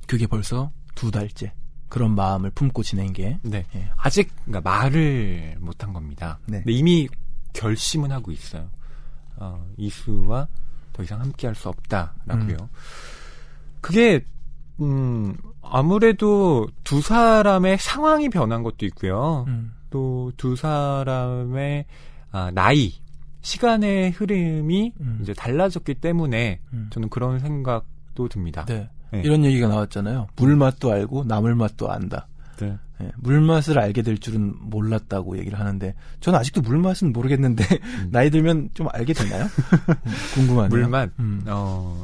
그게 벌써 2달째. 그런 마음을 품고 지낸 게. 네. 예. 아직 그러니까 말을 못한 겁니다. 네. 근데 이미 결심은 하고 있어요. 이수와 더 이상 함께할 수 없다라고요. 그게 아무래도 두 사람의 상황이 변한 것도 있고요. 또 두 사람의 나이, 시간의 흐름이 이제 달라졌기 때문에 저는 그런 생각도 듭니다. 네. 네. 이런 얘기가 나왔잖아요. 물 맛도 알고 나물 맛도 안다. 네. 예, 물맛을 알게 될 줄은 몰랐다고 얘기를 하는데 저는 아직도 물맛은 모르겠는데 나이 들면 좀 알게 되나요? 궁금하네요. 물맛.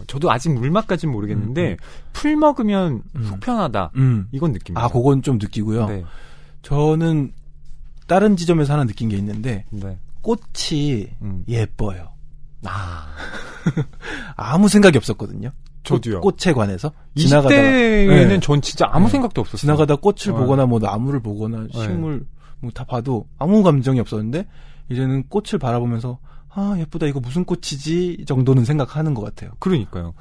저도 아직 물맛까지는 모르겠는데 풀 먹으면 속 편하다. 이건 느낍니다. 아, 그건 좀 느끼고요. 네. 저는 다른 지점에서 하나 느낀 게 있는데 네. 꽃이 예뻐요. 아. 아무 생각이 없었거든요. 저도요. 꽃에 관해서 20대에는 네. 전 진짜 아무 생각도 없었어요. 지나가다 꽃을 보거나 뭐 나무를 보거나 식물 뭐 다 봐도 아무 감정이 없었는데 이제는 꽃을 바라보면서 아 예쁘다 이거 무슨 꽃이지 정도는 생각하는 것 같아요. 그러니까요.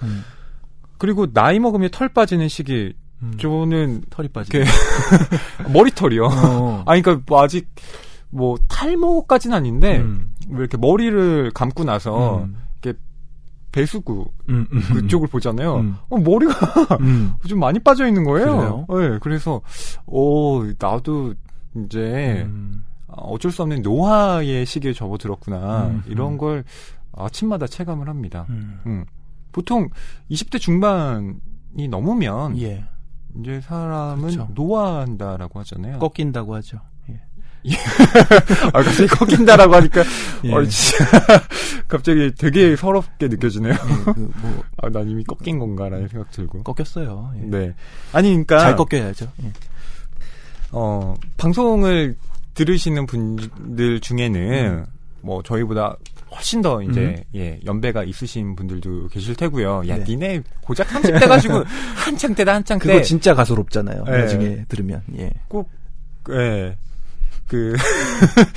그리고 나이 먹으면 털 빠지는 시기 저는 털이 빠지고 머리털이요. 아니 그러니까 뭐 아직 뭐 탈모까지는 아닌데 왜 이렇게 머리를 감고 나서 이렇게 배수구 그쪽을 보잖아요. 머리가 좀 많이 빠져 있는 거예요. 네, 그래서 나도 이제 어쩔 수 없는 노화의 시기에 접어들었구나. 이런 걸 아침마다 체감을 합니다. 보통 20대 중반이 넘으면 예. 이제 사람은 그렇죠. 노화한다라고 하잖아요. 꺾인다고 하죠. 예. 갑자기 꺾인다라고 하니까 예. 진짜 갑자기 되게 서럽게 느껴지네요. 예, 난 이미 꺾인 건가라는 생각 들고. 꺾였어요. 예. 네. 아니 그러니까 잘 꺾여야죠. 예. 방송을 들으시는 분들 중에는 뭐 저희보다 훨씬 더 이제 연배가 있으신 분들도 계실 테고요. 야, 니네 고작 30대 가지고 한창 때다 한창 때. 그거 진짜 가소롭잖아요. 네. 나중에 들으면. 예. 꼭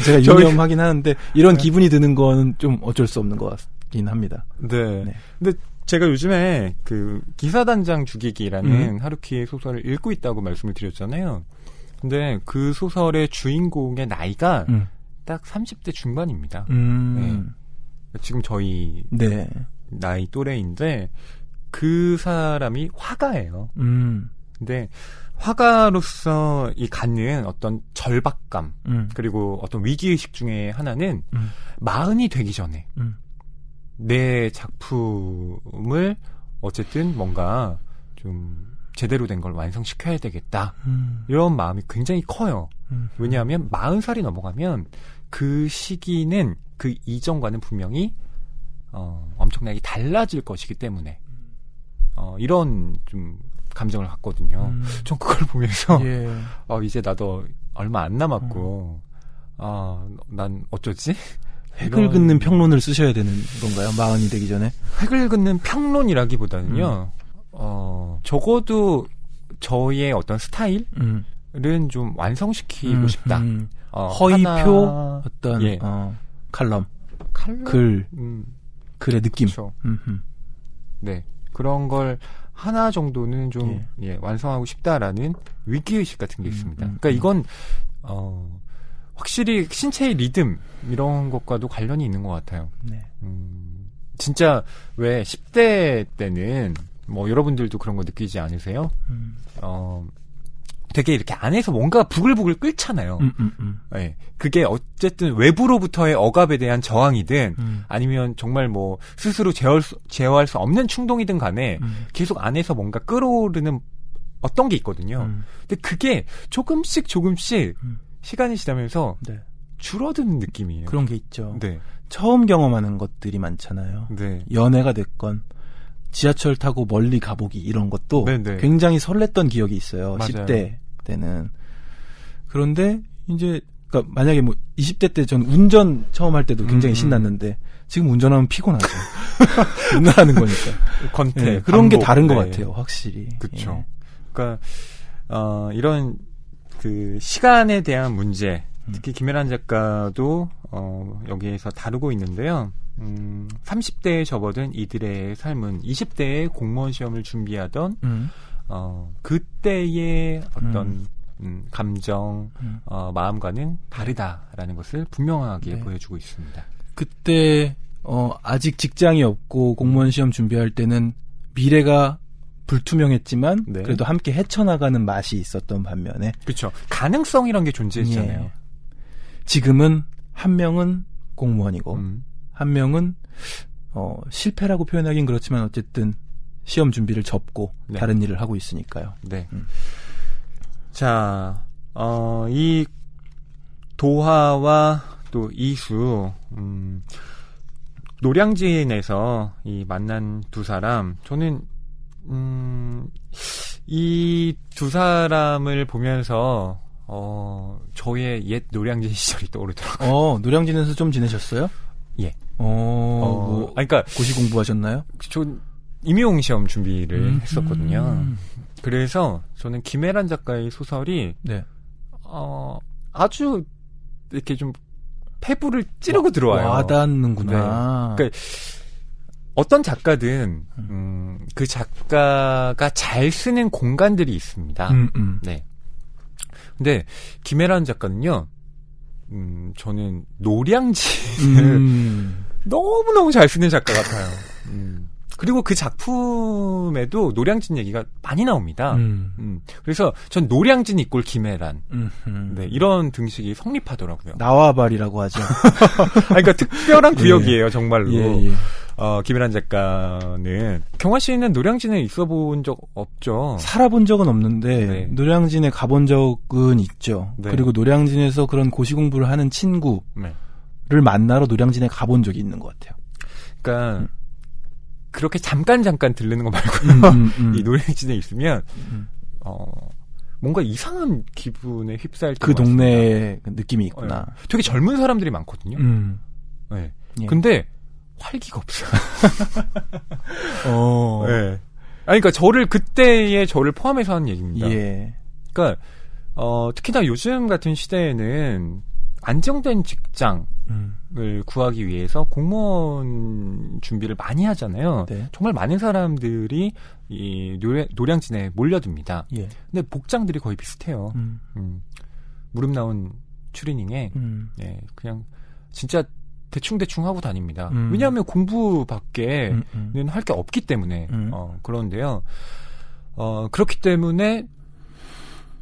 제가 유념하긴 하는데 이런 기분이 드는 건 좀 어쩔 수 없는 것 같긴 합니다. 네. 근데 제가 요즘에 그 기사단장 죽이기라는 하루키 소설을 읽고 있다고 말씀을 드렸잖아요. 근데 그 소설의 주인공의 나이가 딱 30대 중반입니다. 네. 지금 저희 나이 또래인데 그 사람이 화가예요. 근데 화가로서 이 갖는 어떤 절박감 그리고 어떤 위기의식 중에 하나는 40이 되기 전에 내 작품을 어쨌든 뭔가 좀 제대로 된 걸 완성시켜야 되겠다. 이런 마음이 굉장히 커요. 왜냐하면 40살이 넘어가면 그 시기는 그 이전과는 분명히 엄청나게 달라질 것이기 때문에 이런 좀 감정을 갖거든요. 전 그걸 보면서 이제 나도 얼마 안 남았고 난 어쩌지? 획을 긋는 평론을 쓰셔야 되는 건가요? 40이 되기 전에? 획을 긋는 평론이라기보다는요. 적어도 저의 어떤 스타일은 좀 완성시키고 싶다. 허위표 어떤 칼럼, 글의 느낌. 그렇죠. 네, 그런 걸 하나 정도는 좀 완성하고 싶다라는 위기의식 같은 게 있습니다. 그러니까 이건 확실히 신체의 리듬 이런 것과도 관련이 있는 것 같아요. 네. 진짜 왜 10대 때는 뭐 여러분들도 그런 거 느끼지 않으세요? 되게 이렇게 안에서 뭔가 부글부글 끓잖아요. 네. 그게 어쨌든 외부로부터의 억압에 대한 저항이든 아니면 정말 뭐 스스로 제어할 수 없는 충동이든 간에 계속 안에서 뭔가 끓어오르는 어떤 게 있거든요. 근데 그게 조금씩 시간이 지나면서 줄어드는 느낌이에요. 그런 게 있죠. 네. 처음 경험하는 것들이 많잖아요. 네. 연애가 됐건 지하철 타고 멀리 가보기 이런 것도 굉장히 설렜던 기억이 있어요. 맞아요. 10대 때는. 그런데 이제 그러니까 만약에 뭐 20대 때 전 운전 처음 할 때도 굉장히 신났는데 지금 운전하면 피곤하죠. 맨날 하는 거니까. 권태. 네, 그런 게 다른 것 같아요. 확실히. 그렇죠. 예. 그러니까 이런 그 시간에 대한 문제 특히 김혜란 작가도 여기에서 다루고 있는데요. 30대에 접어든 이들의 삶은 20대에 공무원 시험을 준비하던 그때의 어떤 감정, 마음과는 다르다라는 것을 분명하게 보여주고 있습니다. 그때 아직 직장이 없고 공무원 시험 준비할 때는 미래가 불투명했지만 그래도 함께 헤쳐나가는 맛이 있었던 반면에 그렇죠. 가능성이란 게 존재했잖아요. 예. 지금은 한 명은 공무원이고 한 명은 실패라고 표현하긴 그렇지만 어쨌든 시험 준비를 접고 다른 일을 하고 있으니까요. 네. 자, 이 도하와 또 이수, 노량진에서 이 만난 두 사람, 저는, 이 두 사람을 보면서, 저의 옛 노량진 시절이 떠오르더라고요. 노량진에서 좀 지내셨어요? 예. 그러니까 고시 공부하셨나요? 전 임용 시험 준비를 했었거든요. 그래서 저는 김혜란 작가의 소설이 네. 아주 이렇게 좀 폐부를 찌르고 들어와요. 와닿는구나. 네. 그러니까 어떤 작가든 그 작가가 잘 쓰는 공간들이 있습니다. 네. 근데 김혜란 작가는요. 저는 노량진을 너무너무 잘 쓰는 작가 같아요. 그리고 그 작품에도 노량진 얘기가 많이 나옵니다. 그래서 전 노량진 이꼴 김혜란. 네, 이런 등식이 성립하더라고요. 나와발이라고 하죠. 그러니까 특별한 구역이에요, 정말로. 예. 김혜란 작가는 경화 씨는 노량진에 있어 본 적 없죠? 살아본 적은 없는데 네. 노량진에 가본 적은 있죠. 네. 그리고 노량진에서 그런 고시 공부를 하는 친구를 만나러 노량진에 가본 적이 있는 것 같아요. 그러니까 그렇게 잠깐 들르는 거 말고요. 이 노량진에 있으면 뭔가 이상한 기분에 휩싸일 때가 그 동네에 느낌이 있구나. 되게 젊은 사람들이 많거든요. 네. 예. 근데 활기가 없어요. 네. 그러니까 그때의 저를 포함해서 하는 얘기입니다. 예. 그러니까 특히나 요즘 같은 시대에는 안정된 직장을 구하기 위해서 공무원 준비를 많이 하잖아요. 네. 정말 많은 사람들이 이 노량진에 몰려듭니다. 예. 근데 복장들이 거의 비슷해요. 무릎 나온 추리닝에 그냥 진짜 대충 하고 다닙니다. 왜냐하면 공부밖에는 할 게 없기 때문에 그런데요. 그렇기 때문에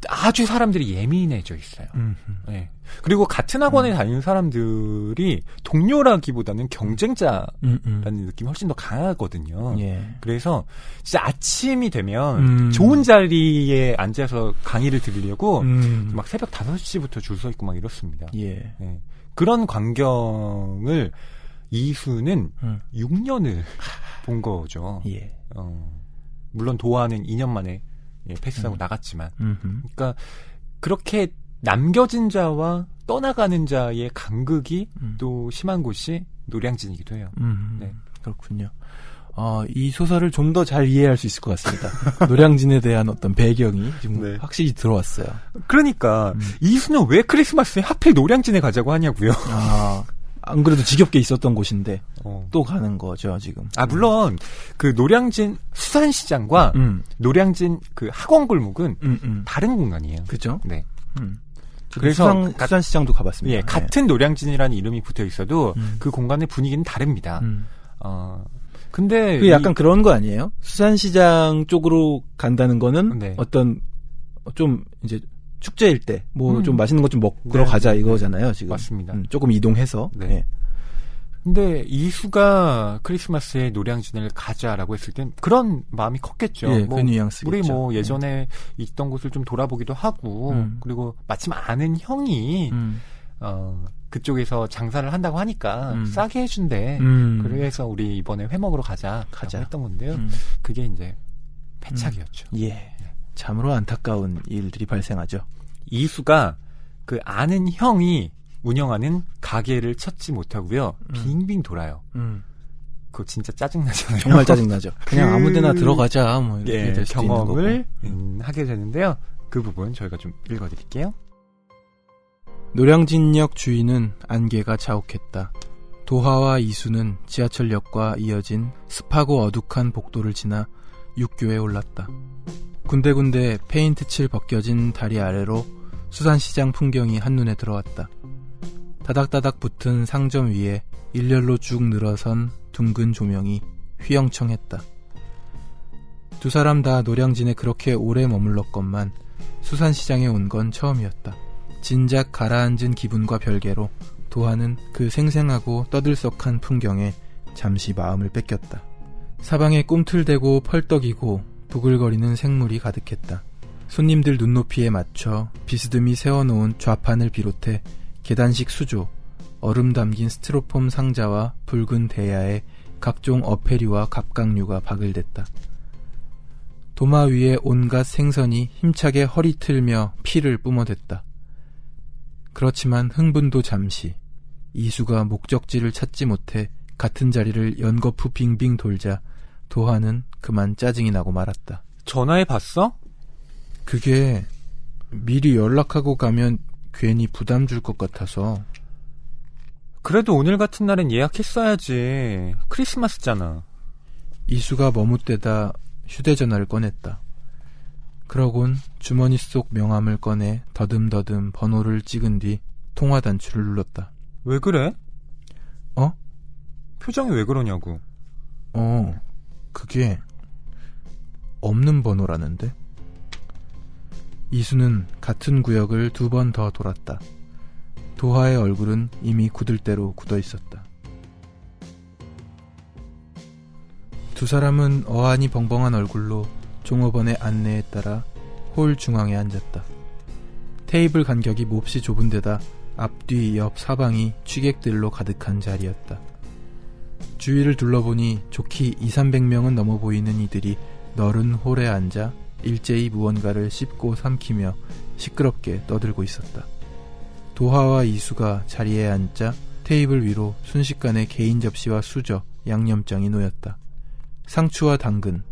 아주 사람들이 예민해져 있어요. 네. 그리고 같은 학원에 다니는 사람들이 동료라기보다는 경쟁자라는 느낌이 훨씬 더 강하거든요. 예. 그래서 진짜 아침이 되면 좋은 자리에 앉아서 강의를 들으려고 막 새벽 5시부터 줄 서 있고 막 이렇습니다. 예. 네. 그런 광경을 이수는 6년을 본 거죠. 예. 물론 도하는 2년 만에 패스하고 나갔지만. 그러니까 그렇게 남겨진 자와 떠나가는 자의 간극이 또 심한 곳이 노량진이기도 해요. 네. 그렇군요. 이 소설을 좀 더 잘 이해할 수 있을 것 같습니다. 노량진에 대한 어떤 배경이 지금 확실히 들어왔어요. 그러니까 이수는 왜 크리스마스에 하필 노량진에 가자고 하냐고요. 안 그래도 지겹게 있었던 곳인데 또 가는 거죠 지금. 물론 그 노량진 수산시장과 노량진 그 학원골목은 다른 공간이에요. 그렇죠. 네. 그래서 수산시장도 가봤습니다. 예, 같은 노량진이라는 이름이 붙어 있어도 그 공간의 분위기는 다릅니다. 근데 그게 약간 그런 거 아니에요? 수산시장 쪽으로 간다는 거는 어떤 좀 이제 축제일 때 뭐 좀 맛있는 것 좀 먹으러 가자 이거잖아요, 지금. 맞습니다. 조금 이동해서. 네. 네. 근데 이수가 크리스마스에 노량진을 가자라고 했을 땐 그런 마음이 컸겠죠. 예, 그 뉘앙스겠죠. 우리 뭐 예전에 있던 곳을 좀 돌아보기도 하고 그리고 마침 아는 형이 그쪽에서 장사를 한다고 하니까 싸게 해준대. 그래서 우리 이번에 회 먹으러 가자 했던 건데요. 그게 이제 패착이었죠. 예. 참으로 안타까운 일들이 발생하죠. 이수가 그 아는 형이 운영하는 가게를 찾지 못하고요. 빙빙 돌아요. 그거 진짜 짜증나잖아요. 정말 짜증나죠. 그냥 아무데나 들어가자 뭐 이렇게 될 수도 경험을 있는 거고. 하게 되는데요. 그 부분 저희가 좀 읽어드릴게요. 노량진역 주인은 안개가 자욱했다. 도하와 이수는 지하철역과 이어진 습하고 어둑한 복도를 지나 육교에 올랐다. 군데군데 페인트칠 벗겨진 다리 아래로 수산시장 풍경이 한눈에 들어왔다. 다닥다닥 붙은 상점 위에 일렬로 쭉 늘어선 둥근 조명이 휘영청했다. 두 사람 다 노량진에 그렇게 오래 머물렀건만 수산시장에 온 건 처음이었다. 진작 가라앉은 기분과 별개로 도하는 그 생생하고 떠들썩한 풍경에 잠시 마음을 뺏겼다. 사방에 꿈틀대고 펄떡이고 부글거리는 생물이 가득했다. 손님들 눈높이에 맞춰 비스듬히 세워놓은 좌판을 비롯해 계단식 수조, 얼음 담긴 스티로폼 상자와 붉은 대야에 각종 어패류와 갑각류가 박을댔다. 도마 위에 온갖 생선이 힘차게 허리 틀며 피를 뿜어댔다. 그렇지만 흥분도 잠시. 이수가 목적지를 찾지 못해 같은 자리를 연거푸 빙빙 돌자 도하는 그만 짜증이 나고 말았다. 전화해봤어? 그게 미리 연락하고 가면 괜히 부담 줄 것 같아서. 그래도 오늘 같은 날엔 예약했어야지. 크리스마스잖아. 이수가 머뭇대다 휴대전화를 꺼냈다. 그러곤 주머니 속 명함을 꺼내 더듬더듬 번호를 찍은 뒤 통화 단추를 눌렀다. 왜 그래? 어? 표정이 왜 그러냐고. 그게 없는 번호라는데? 이수는 같은 구역을 2번 더 돌았다. 도하의 얼굴은 이미 굳을 대로 굳어 있었다. 두 사람은 어안이 벙벙한 얼굴로 종업원의 안내에 따라 홀 중앙에 앉았다. 테이블 간격이 몹시 좁은 데다 앞뒤 옆 사방이 취객들로 가득한 자리였다. 주위를 둘러보니 좋기 200~300명은 넘어 보이는 이들이 너른 홀에 앉아 일제히 무언가를 씹고 삼키며 시끄럽게 떠들고 있었다. 도하와 이수가 자리에 앉자 테이블 위로 순식간에 개인 접시와 수저, 양념장이 놓였다. 상추와 당근,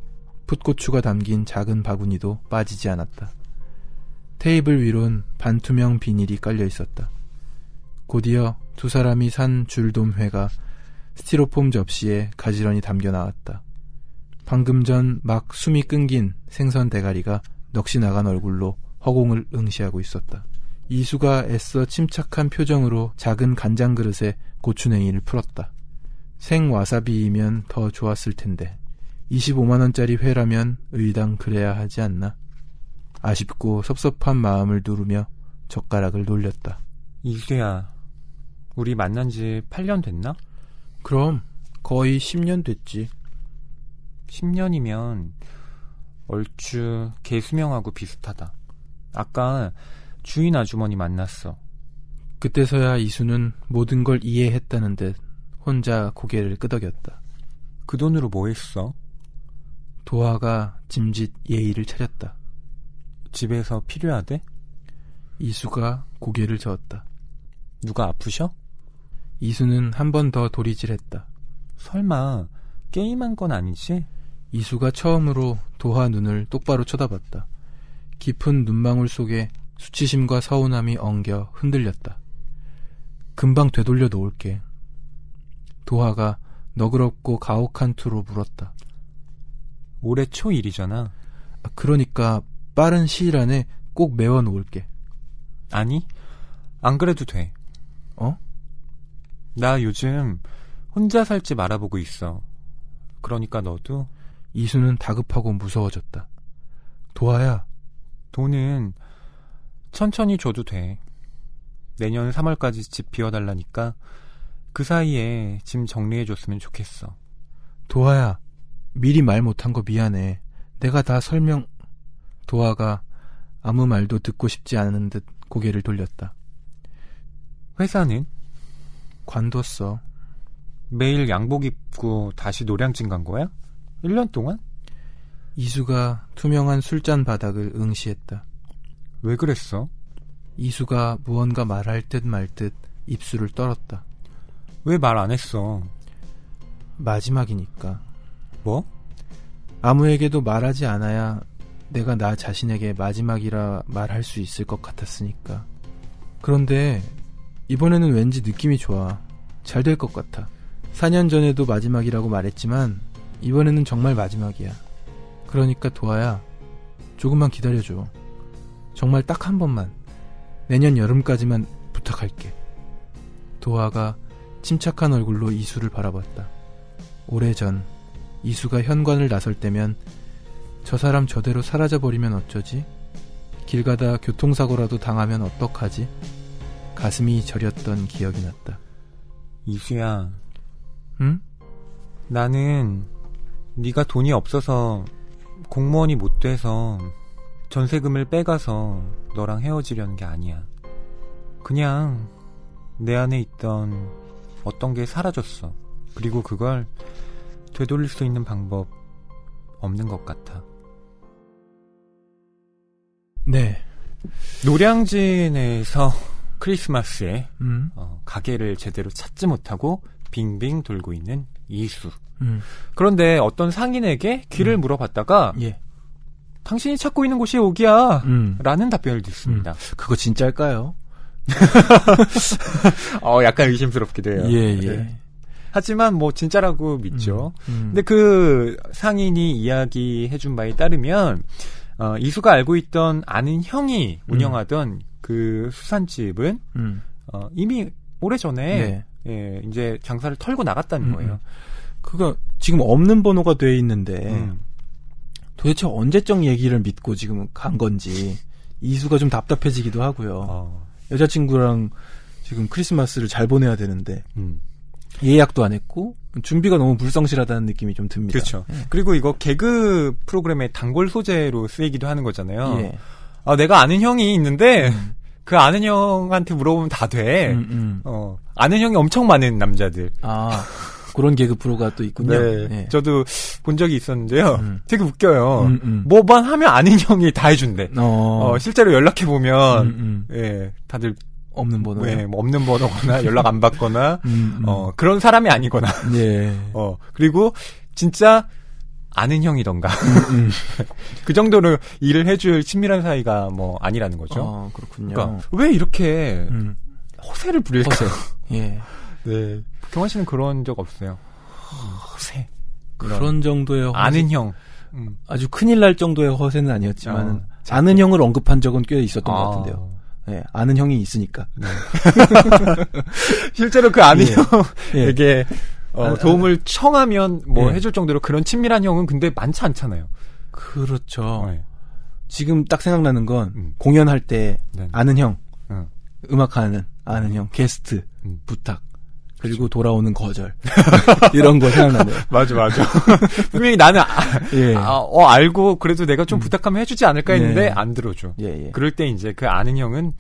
풋고추가 담긴 작은 바구니도 빠지지 않았다. 테이블 위론 반투명 비닐이 깔려 있었다. 곧이어 두 사람이 산 줄돔회가 스티로폼 접시에 가지런히 담겨 나왔다. 방금 전 막 숨이 끊긴 생선 대가리가 넋이 나간 얼굴로 허공을 응시하고 있었다. 이수가 애써 침착한 표정으로 작은 간장 그릇에 고추냉이를 풀었다. 생 와사비이면 더 좋았을 텐데 25만원짜리 회라면 의당 그래야 하지 않나? 아쉽고 섭섭한 마음을 누르며 젓가락을 놀렸다. 이수야, 우리 만난 지 8년 됐나? 그럼 거의 10년 됐지. 10년이면 얼추 개수명하고 비슷하다. 아까 주인 아주머니 만났어. 그때서야 이수는 모든 걸 이해했다는 듯 혼자 고개를 끄덕였다. 그 돈으로 뭐 했어? 도하가 짐짓 예의를 차렸다. 집에서 필요하대? 이수가 고개를 저었다. 누가 아프셔? 이수는 한 번 더 도리질했다. 설마 게임한 건 아니지? 이수가 처음으로 도하 눈을 똑바로 쳐다봤다. 깊은 눈망울 속에 수치심과 서운함이 엉겨 흔들렸다. 금방 되돌려 놓을게. 도하가 너그럽고 가혹한 투로 물었다. 올해 초 일이잖아. 그러니까 빠른 시일 안에 꼭 메워 놓을게. 아니, 안 그래도 돼. 어? 나 요즘 혼자 살 집 알아보고 있어. 그러니까 너도. 이수는 다급하고 무서워졌다. 도하야. 돈은 천천히 줘도 돼. 내년 3월까지 집 비워달라니까 그 사이에 짐 정리해줬으면 좋겠어. 도하야. 미리 말 못한 거 미안해. 내가 다 설명... 도하가 아무 말도 듣고 싶지 않은 듯 고개를 돌렸다. 회사는? 관뒀어. 매일 양복 입고 다시 노량진 간 거야? 1년 동안? 이수가 투명한 술잔 바닥을 응시했다. 왜 그랬어? 이수가 무언가 말할 듯 말 듯 입술을 떨었다. 왜 말 안 했어? 마지막이니까. 뭐? 아무에게도 말하지 않아야 내가 나 자신에게 마지막이라 말할 수 있을 것 같았으니까. 그런데 이번에는 왠지 느낌이 좋아. 잘 될 것 같아. 4년 전에도 마지막이라고 말했지만 이번에는 정말 마지막이야. 그러니까 도하야, 조금만 기다려줘. 정말 딱 한 번만. 내년 여름까지만 부탁할게. 도하가 침착한 얼굴로 이수를 바라봤다. 오래전 이수가 현관을 나설 때면 저 사람 저대로 사라져버리면 어쩌지? 길 가다 교통사고라도 당하면 어떡하지? 가슴이 저렸던 기억이 났다. 이수야. 응? 나는 네가 돈이 없어서 공무원이 못 돼서 전세금을 빼가서 너랑 헤어지려는 게 아니야. 그냥 내 안에 있던 어떤 게 사라졌어. 그리고 그걸 되돌릴 수 있는 방법 없는 것 같아. 네. 노량진에서 크리스마스에 가게를 제대로 찾지 못하고 빙빙 돌고 있는 이수. 그런데 어떤 상인에게 길을 물어봤다가 예. 당신이 찾고 있는 곳이 여기야 라는 답변을 듣습니다. 그거 진짜일까요? 약간 의심스럽기도 해요. 예. 네. 하지만 뭐 진짜라고 믿죠. 근데 그 상인이 이야기해준 바에 따르면 이수가 알고 있던 아는 형이 운영하던 그 수산집은 이미 오래전에 예, 이제 장사를 털고 나갔다는 거예요. 그거 지금 없는 번호가 돼 있는데 도대체 언제적 얘기를 믿고 지금 간 건지 이수가 좀 답답해지기도 하고요. 여자친구랑 지금 크리스마스를 잘 보내야 되는데 예약도 안 했고 준비가 너무 불성실하다는 느낌이 좀 듭니다. 그렇죠. 예. 그리고 이거 개그 프로그램의 단골 소재로 쓰이기도 하는 거잖아요. 예. 내가 아는 형이 있는데 그 아는 형한테 물어보면 다 돼. 아는 형이 엄청 많은 남자들. 그런 개그 프로가 또 있군요. 네. 네. 저도 본 적이 있었는데요. 되게 웃겨요. 뭐만 하면 아는 형이 다 해준대. 실제로 연락해보면, 예, 다들 없는 번호. 네, 뭐 없는 번호거나 연락 안 받거나, 그런 사람이 아니거나. 예. 그리고 진짜 아는 형이던가. 그 정도로 일을 해줄 친밀한 사이가 뭐 아니라는 거죠. 그렇군요. 그러니까 왜 이렇게 허세를 부릴까? 허세. 예. 네. 경환 씨는 그런 적 없어요? 허세. 그런 정도의 허세. 아는 형. 아주 큰일 날 정도의 허세는 아니었지만 아는 형을 언급한 적은 꽤 있었던 것 같은데요. 네, 아는 형이 있으니까. 네. 실제로 그 아는 형에게 도움을 청하면 뭐 해줄 정도로 그런 친밀한 형은 근데 많지 않잖아요. 그렇죠. 네. 지금 딱 생각나는 건 공연할 때 아는 형, 음악하는 아는 형, 게스트 부탁. 그리고 돌아오는 거절. 이런 거 생각나네요. 맞아. 분명히 나는, 알고, 그래도 내가 좀 부탁하면 해주지 않을까 했는데, 안 들어줘. 예. 그럴 때 이제 그 아는 형은,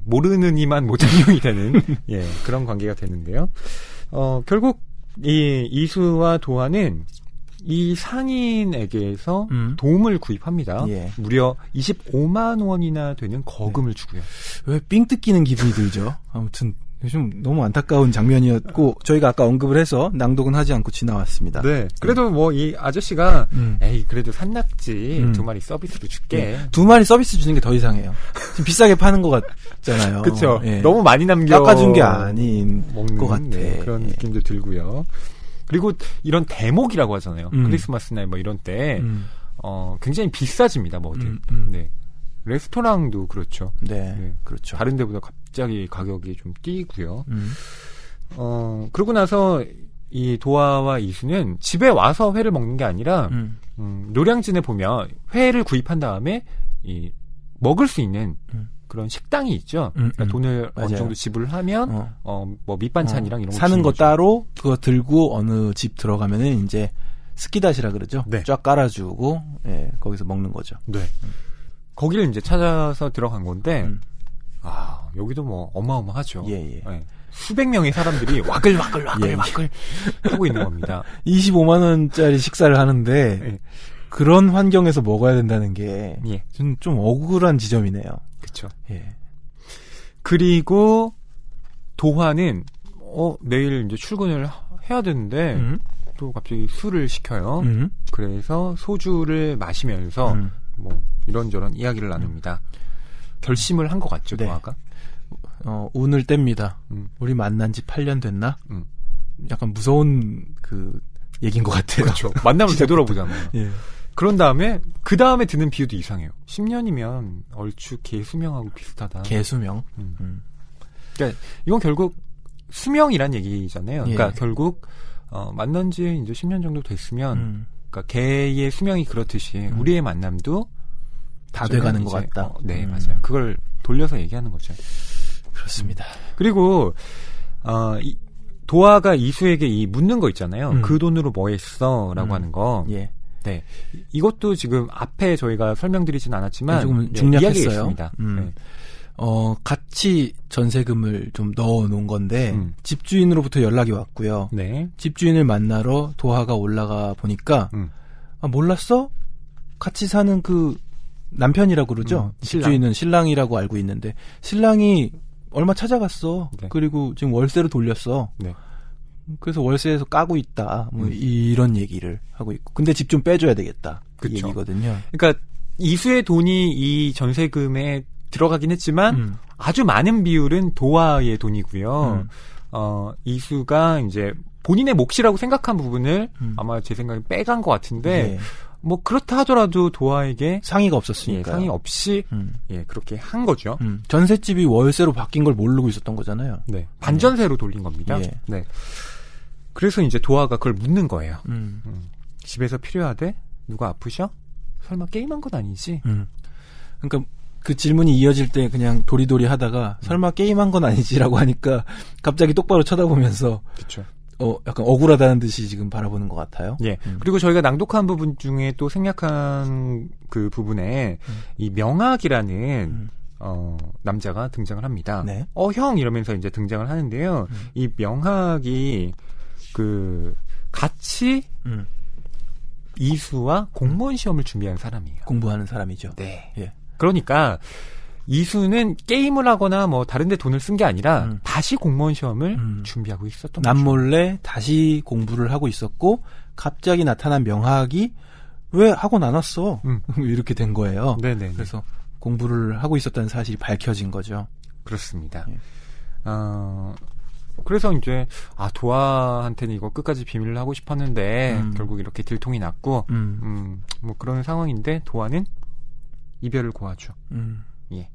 모르는 이만 못한 형이 되는, 그런 관계가 되는데요. 결국, 이 이수와 도화는 이 상인에게서 도움을 구입합니다. 예. 무려 25만 원이나 되는 거금을 주고요. 왜 삥 뜯기는 기분이 들죠? 아무튼, 요즘 너무 안타까운 장면이었고 저희가 아까 언급을 해서 낭독은 하지 않고 지나왔습니다. 네. 그래도 뭐 이 아저씨가 에이 그래도 산낙지 2마리 서비스로 줄게. 2마리 서비스 주는 게 더 이상해요. 지금 비싸게 파는 것 같잖아요. 그렇죠. 예. 너무 많이 남겨 깎아준 게 아닌 것 같아. 그런 느낌도 들고요. 그리고 이런 대목이라고 하잖아요. 크리스마스 날 뭐 이런 때 굉장히 비싸집니다. 뭐든. 네. 레스토랑도 그렇죠. 네, 그렇죠. 다른 데보다 갑자기 가격이 좀 뛰고요. 그러고 나서 이 도화와 이수는 집에 와서 회를 먹는 게 아니라 노량진에 보면 회를 구입한 다음에 이 먹을 수 있는 그런 식당이 있죠. 그러니까 돈을 맞아요. 어느 정도 지불하면 뭐 밑반찬이랑 이런 거 사는 거 거죠. 따로 그거 들고 어느 집 들어가면은 이제 스키다시라 그러죠. 네. 쫙 깔아주고 거기서 먹는 거죠. 네. 거기를 이제 찾아서 들어간 건데, 여기도 뭐 어마어마하죠. 예. 네. 수백 명의 사람들이 와글와글 하고 있는 겁니다. 25만 원짜리 식사를 하는데 그런 환경에서 먹어야 된다는 게 좀 억울한 지점이네요. 그렇죠. 예. 그리고 도화는 내일 이제 출근을 해야 되는데 또 갑자기 술을 시켜요. 그래서 소주를 마시면서 뭐 이런저런 이야기를 나눕니다. 결심을 한 것 같죠, 도화가? 운을 뗍니다. 우리 만난 지 8년 됐나? 약간 무서운 그 얘기인 것 같아요. 그렇죠. 만나면 되돌아보잖아요. 예. 그런 다음에 그 다음에 드는 비유도 이상해요. 10년이면 얼추 개수명하고 비슷하다. 개수명. 그러니까 이건 결국 수명이란 얘기잖아요. 그러니까 결국 만난 지 이제 10년 정도 됐으면 그러니까 개의 수명이 그렇듯이 우리의 만남도 다 돼가는 것 같다. 네, 맞아요. 그걸 돌려서 얘기하는 거죠. 그렇습니다. 그리고 도화가 이수에게 이 묻는 거 있잖아요. 그 돈으로 뭐 했어? 라고 하는 거. 예. 네. 이것도 지금 앞에 저희가 설명드리진 않았지만 조금 네, 중략했어요. 이야기가 있습니다. 네. 같이 전세금을 좀 넣어 놓은 건데 집주인으로부터 연락이 왔고요. 네. 집주인을 만나러 도하가 올라가 보니까 몰랐어? 같이 사는 그 남편이라고 그러죠. 집주인은 신랑이라고 알고 있는데 신랑이 얼마 찾아갔어. 네. 그리고 지금 월세로 돌렸어. 네. 그래서 월세에서 까고 있다. 뭐 이런 얘기를 하고 있고. 근데 집 좀 빼줘야 되겠다. 그 그쵸. 얘기거든요. 그러니까 이수의 돈이 이 전세금에 들어가긴 했지만 아주 많은 비율은 도화의 돈이고요. 이수가 이제 본인의 몫이라고 생각한 부분을 아마 제 생각에 빼간 것 같은데 네. 뭐 그렇다 하더라도 도화에게 상의가 없었으니까. 상의 없이 그렇게 한 거죠. 전셋집이 월세로 바뀐 걸 모르고 있었던 거잖아요. 네. 반전세로 돌린 겁니다. 예. 네. 그래서 이제 도화가 그걸 묻는 거예요. 집에서 필요하대? 누가 아프셔? 설마 게임한 건 아니지? 그러니까 그 질문이 이어질 때 그냥 도리도리 하다가 설마 게임한 건 아니지라고 하니까 갑자기 똑바로 쳐다보면서 그렇죠. 약간 억울하다는 듯이 지금 바라보는 것 같아요. 예. 그리고 저희가 낭독한 부분 중에 또 생략한 그 부분에 이 명학이라는 남자가 등장을 합니다. 네. 형 이러면서 이제 등장을 하는데요. 이 명학이 그 같이 이수와 공무원 시험을 준비한 사람이에요. 공부하는 사람이죠. 네. 예. 그러니까 이수는 게임을 하거나 뭐 다른 데 돈을 쓴 게 아니라 다시 공무원 시험을 준비하고 있었던 거죠. 남몰래 다시 공부를 하고 있었고 갑자기 나타난 명학이 왜 학원 안 왔어? 이렇게 된 거예요. 네네. 그래서 공부를 하고 있었다는 사실이 밝혀진 거죠. 그렇습니다. 예. 그래서 이제 도아한테는 이거 끝까지 비밀을 하고 싶었는데 결국 이렇게 들통이 났고 뭐 그런 상황인데 도아는 이별을 고하죠. 예.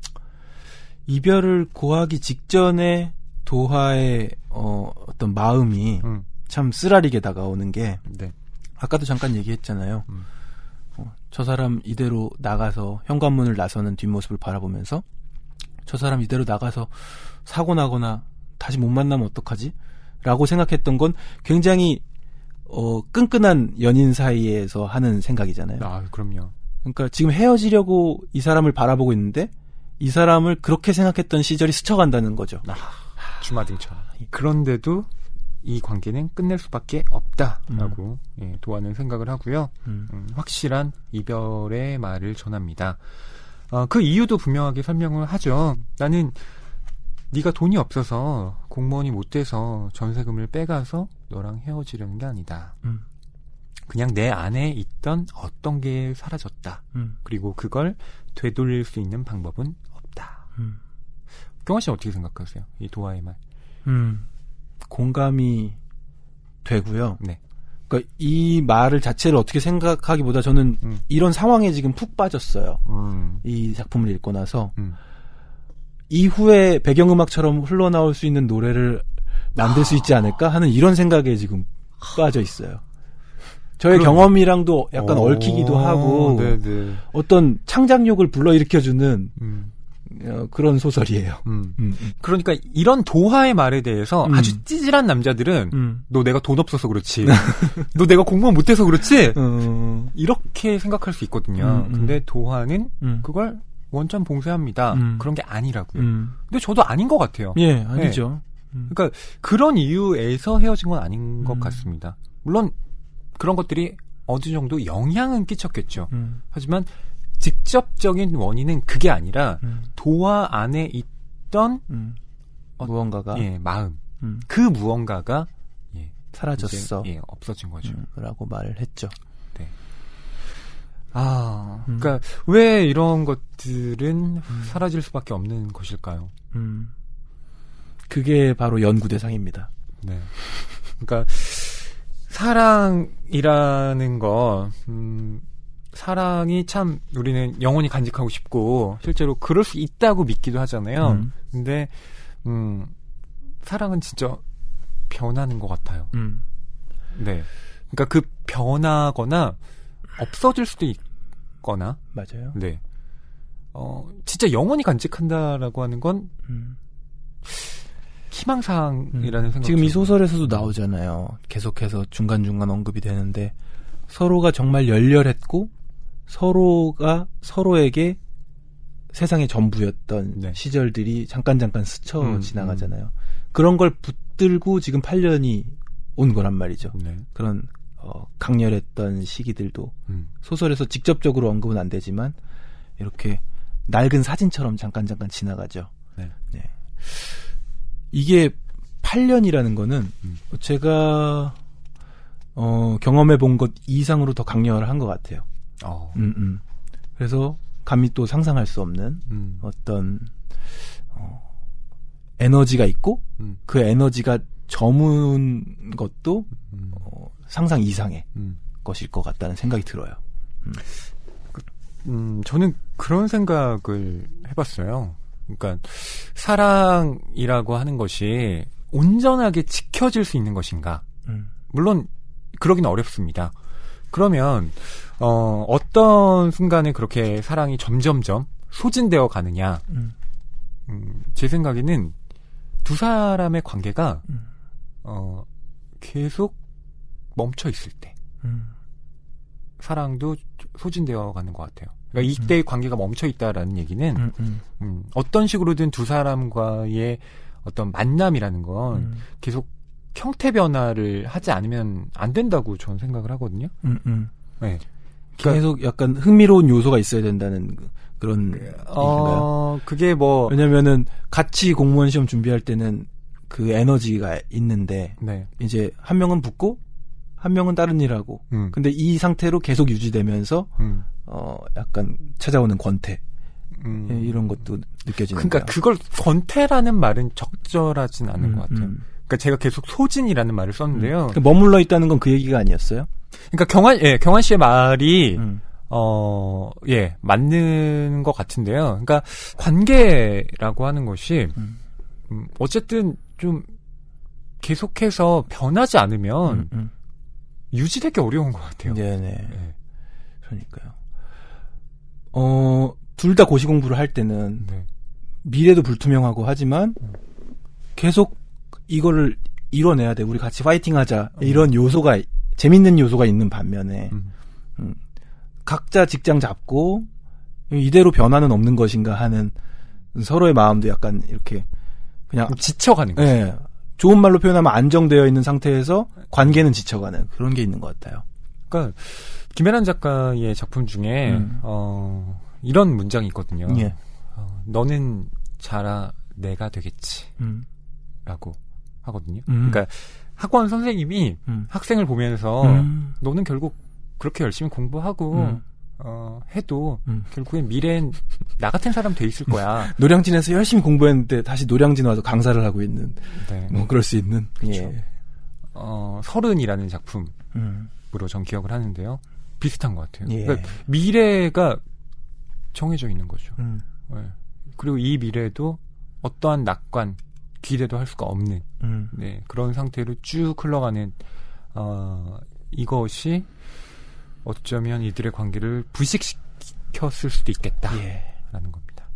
이별을 고하기 직전에 도하의 어떤 마음이 참 쓰라리게 다가오는 게 네. 아까도 잠깐 얘기했잖아요. 저 사람 이대로 나가서 현관문을 나서는 뒷모습을 바라보면서 저 사람 이대로 나가서 사고 나거나 다시 못 만나면 어떡하지? 라고 생각했던 건 굉장히 끈끈한 연인 사이에서 하는 생각이잖아요. 그럼요. 그러니까 지금 헤어지려고 이 사람을 바라보고 있는데 이 사람을 그렇게 생각했던 시절이 스쳐간다는 거죠. 주마등처럼. 그런데도 이 관계는 끝낼 수밖에 없다라고 도아는 생각을 하고요. 확실한 이별의 말을 전합니다. 그 이유도 분명하게 설명을 하죠. 나는 네가 돈이 없어서 공무원이 못 돼서 전세금을 빼가서 너랑 헤어지려는 게 아니다. 그냥 내 안에 있던 어떤 게 사라졌다. 그리고 그걸 되돌릴 수 있는 방법은 없다. 경화 씨는 어떻게 생각하세요? 이 도아의 말. 공감이 되고요. 네. 그러니까 이 말을 자체를 어떻게 생각하기보다 저는 이런 상황에 지금 푹 빠졌어요. 이 작품을 읽고 나서 이후에 배경음악처럼 흘러나올 수 있는 노래를 만들 수 있지 않을까 하는 이런 생각에 지금 빠져 있어요. 저의 경험이랑도 약간 얽히기도 하고 네네. 어떤 창작욕을 불러일으켜주는 그런 소설이에요. 그러니까 이런 도하의 말에 대해서 아주 찌질한 남자들은 너 내가 돈 없어서 그렇지. 너 내가 공부만 못해서 그렇지. 이렇게 생각할 수 있거든요. 근데 도하는 그걸 원천 봉쇄합니다. 그런 게 아니라고요. 근데 저도 아닌 것 같아요. 예, 아니죠. 그러니까 그런 이유에서 헤어진 건 아닌 것 같습니다. 물론 그런 것들이 어느 정도 영향은 끼쳤겠죠. 하지만 직접적인 원인은 그게 아니라 도화 안에 있던 무언가가 마음, 그 무언가가 사라졌어. 이제, 없어진 거죠. 라고 말을 했죠. 네. 그러니까 왜 이런 것들은 사라질 수밖에 없는 것일까요? 그게 바로 연구 대상입니다. 네. 그러니까 사랑이라는 거, 사랑이 참 우리는 영원히 간직하고 싶고 실제로 그럴 수 있다고 믿기도 하잖아요. 근데 사랑은 진짜 변하는 것 같아요. 네. 그러니까 그 변하거나 없어질 수도 있거나. 맞아요. 네. 진짜 영원히 간직한다라고 하는 건 희망사항이라는 생각. 지금 이 소설에서도 나오잖아요. 계속해서 중간중간 언급이 되는데 서로가 정말 열렬했고 서로가 서로에게 세상의 전부였던 네. 시절들이 잠깐 스쳐 지나가잖아요. 그런 걸 붙들고 지금 8년이 온 거란 말이죠. 네. 그런 강렬했던 시기들도 소설에서 직접적으로 언급은 안 되지만 이렇게 낡은 사진처럼 잠깐 지나가죠. 네. 네. 이게 8년이라는 거는 제가 경험해 본 것 이상으로 더 강렬한 것 같아요. 그래서 감히 또 상상할 수 없는 어떤 에너지가 있고 그 에너지가 저문 것도 상상 이상의 것일 것 같다는 생각이 들어요. 저는 그런 생각을 해봤어요. 그러니까 사랑이라고 하는 것이 온전하게 지켜질 수 있는 것인가? 물론 그러긴 어렵습니다. 그러면 어떤 순간에 그렇게 사랑이 점점점 소진되어 가느냐? 제 생각에는 두 사람의 관계가 계속 멈춰 있을 때 사랑도 소진되어 가는 것 같아요. 그러니까 이때의 관계가 멈춰 있다라는 얘기는 어떤 식으로든 두 사람과의 어떤 만남이라는 건 계속 형태 변화를 하지 않으면 안 된다고 저는 생각을 하거든요. 네. 계속 약간 흥미로운 요소가 있어야 된다는 그런 얘기인가요? 그게 뭐 왜냐면은 같이 공무원 시험 준비할 때는 그 에너지가 있는데 네. 이제 한 명은 붙고 한 명은 다른 일 하고 근데 이 상태로 계속 유지되면서 약간 찾아오는 권태 이런 것도 느껴지는 그러니까 거예요. 그걸 권태라는 말은 적절하진 않은 것 같아요. 그러니까 제가 계속 소진이라는 말을 썼는데요. 그러니까 머물러 있다는 건 그 얘기가 아니었어요? 그러니까 경환 씨의 말이 맞는 것 같은데요. 그러니까 관계라고 하는 것이 어쨌든 좀 계속해서 변하지 않으면 유지되기 어려운 것 같아요. 네네. 네. 그러니까요. 둘 다 고시 공부를 할 때는 네. 미래도 불투명하고 하지만 계속 이거를 이뤄내야 돼. 우리 같이 파이팅하자. 이런 요소가 재밌는 요소가 있는 반면에 각자 직장 잡고 이대로 변화는 없는 것인가 하는 서로의 마음도 약간 이렇게 그냥 지쳐가는 거죠. 네, 좋은 말로 표현하면 안정되어 있는 상태에서 관계는 지쳐가는 그런 게 있는 것 같아요. 그러니까 김혜란 작가의 작품 중에 이런 문장이 있거든요. 예. 너는 자라 내가 되겠지 라고 하거든요. 그러니까 학원 선생님이 학생을 보면서 너는 결국 그렇게 열심히 공부하고 해도 결국엔 미래엔 나 같은 사람 돼 있을 거야. 노량진에서 열심히 공부했는데 다시 노량진 와서 강사를 하고 있는 네. 뭐 그럴 수 있는. 그렇죠. 예. 서른이라는 작품으로 전 기억을 하는데요. 비슷한 것 같아요. 예. 그러니까 미래가 정해져 있는 거죠. 네. 그리고 이 미래도 어떠한 낙관, 기대도 할 수가 없는 네, 그런 상태로 쭉 흘러가는 이것이 어쩌면 이들의 관계를 부식시켰을 수도 있겠다라는 겁니다.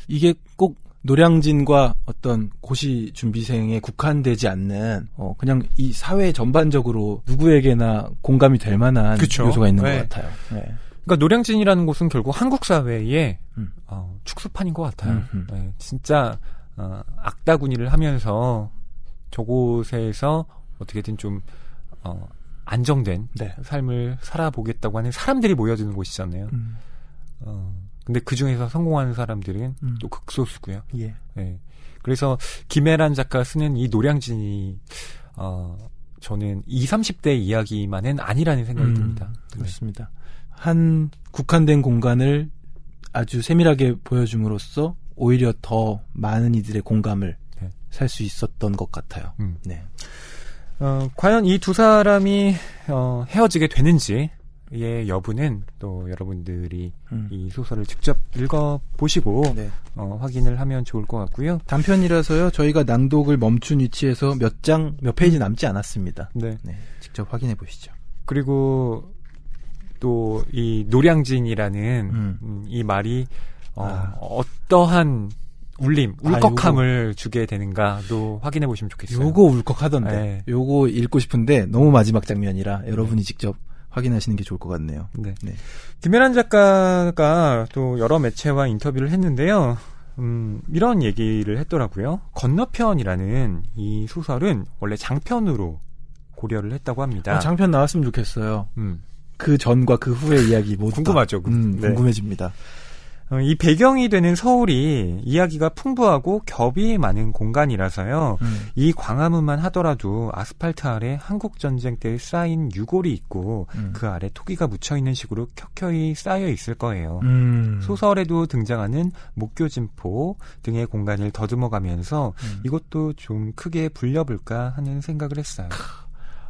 이게 꼭 노량진과 어떤 고시 준비생에 국한되지 않는 그냥 이 사회 전반적으로 누구에게나 공감이 될 만한 그쵸? 요소가 있는 네. 것 같아요. 네. 그러니까 노량진이라는 곳은 결국 한국 사회의 축소판인 것 같아요. 네, 진짜 악다구니를 하면서 저곳에서 어떻게든 좀 안정된 네. 삶을 살아보겠다고 하는 사람들이 모여드는 곳이잖아요. 근데 그 중에서 성공하는 사람들은 또 극소수고요. 예. 네. 그래서 김혜란 작가 쓰는 이 노량진이 저는 20, 30대 이야기만은 아니라는 생각이 듭니다. 그렇습니다. 한 국한된 공간을 아주 세밀하게 보여줌으로써 오히려 더 많은 이들의 공감을 네. 살 수 있었던 것 같아요. 네. 과연 이 두 사람이 헤어지게 되는지의 여부는 또 여러분들이 이 소설을 직접 읽어보시고 네. 확인을 하면 좋을 것 같고요. 단편이라서요. 저희가 낭독을 멈춘 위치에서 몇 페이지 남지 않았습니다. 네. 네, 직접 확인해 보시죠. 그리고 또 이 노량진이라는 이 말이 어떠한 울림, 울컥함을 주게 되는가도 확인해 보시면 좋겠어요. 요거 울컥하던데. 네. 요거 읽고 싶은데 너무 마지막 장면이라 여러분이 직접 확인하시는 게 좋을 것 같네요. 네. 네. 김혜란 작가가 또 여러 매체와 인터뷰를 했는데요. 이런 얘기를 했더라고요. 건너편이라는 이 소설은 원래 장편으로 고려를 했다고 합니다. 장편 나왔으면 좋겠어요. 그 전과 그 후의 이야기 모두 궁금하죠. 네. 궁금해집니다. 이 배경이 되는 서울이 이야기가 풍부하고 겹이 많은 공간이라서요. 이 광화문만 하더라도 아스팔트 아래 한국전쟁 때 쌓인 유골이 있고 그 아래 토기가 묻혀있는 식으로 켜켜이 쌓여 있을 거예요. 소설에도 등장하는 목교진포 등의 공간을 더듬어가면서 이것도 좀 크게 불려볼까 하는 생각을 했어요.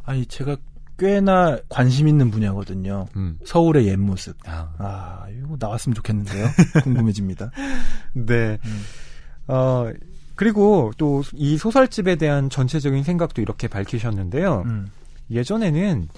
아니 제가 꽤나 관심 있는 분야거든요. 서울의 옛 모습. 이거 나왔으면 좋겠는데요. 궁금해집니다. 네. 그리고 또 이 소설집에 대한 전체적인 생각도 이렇게 밝히셨는데요. 예전에는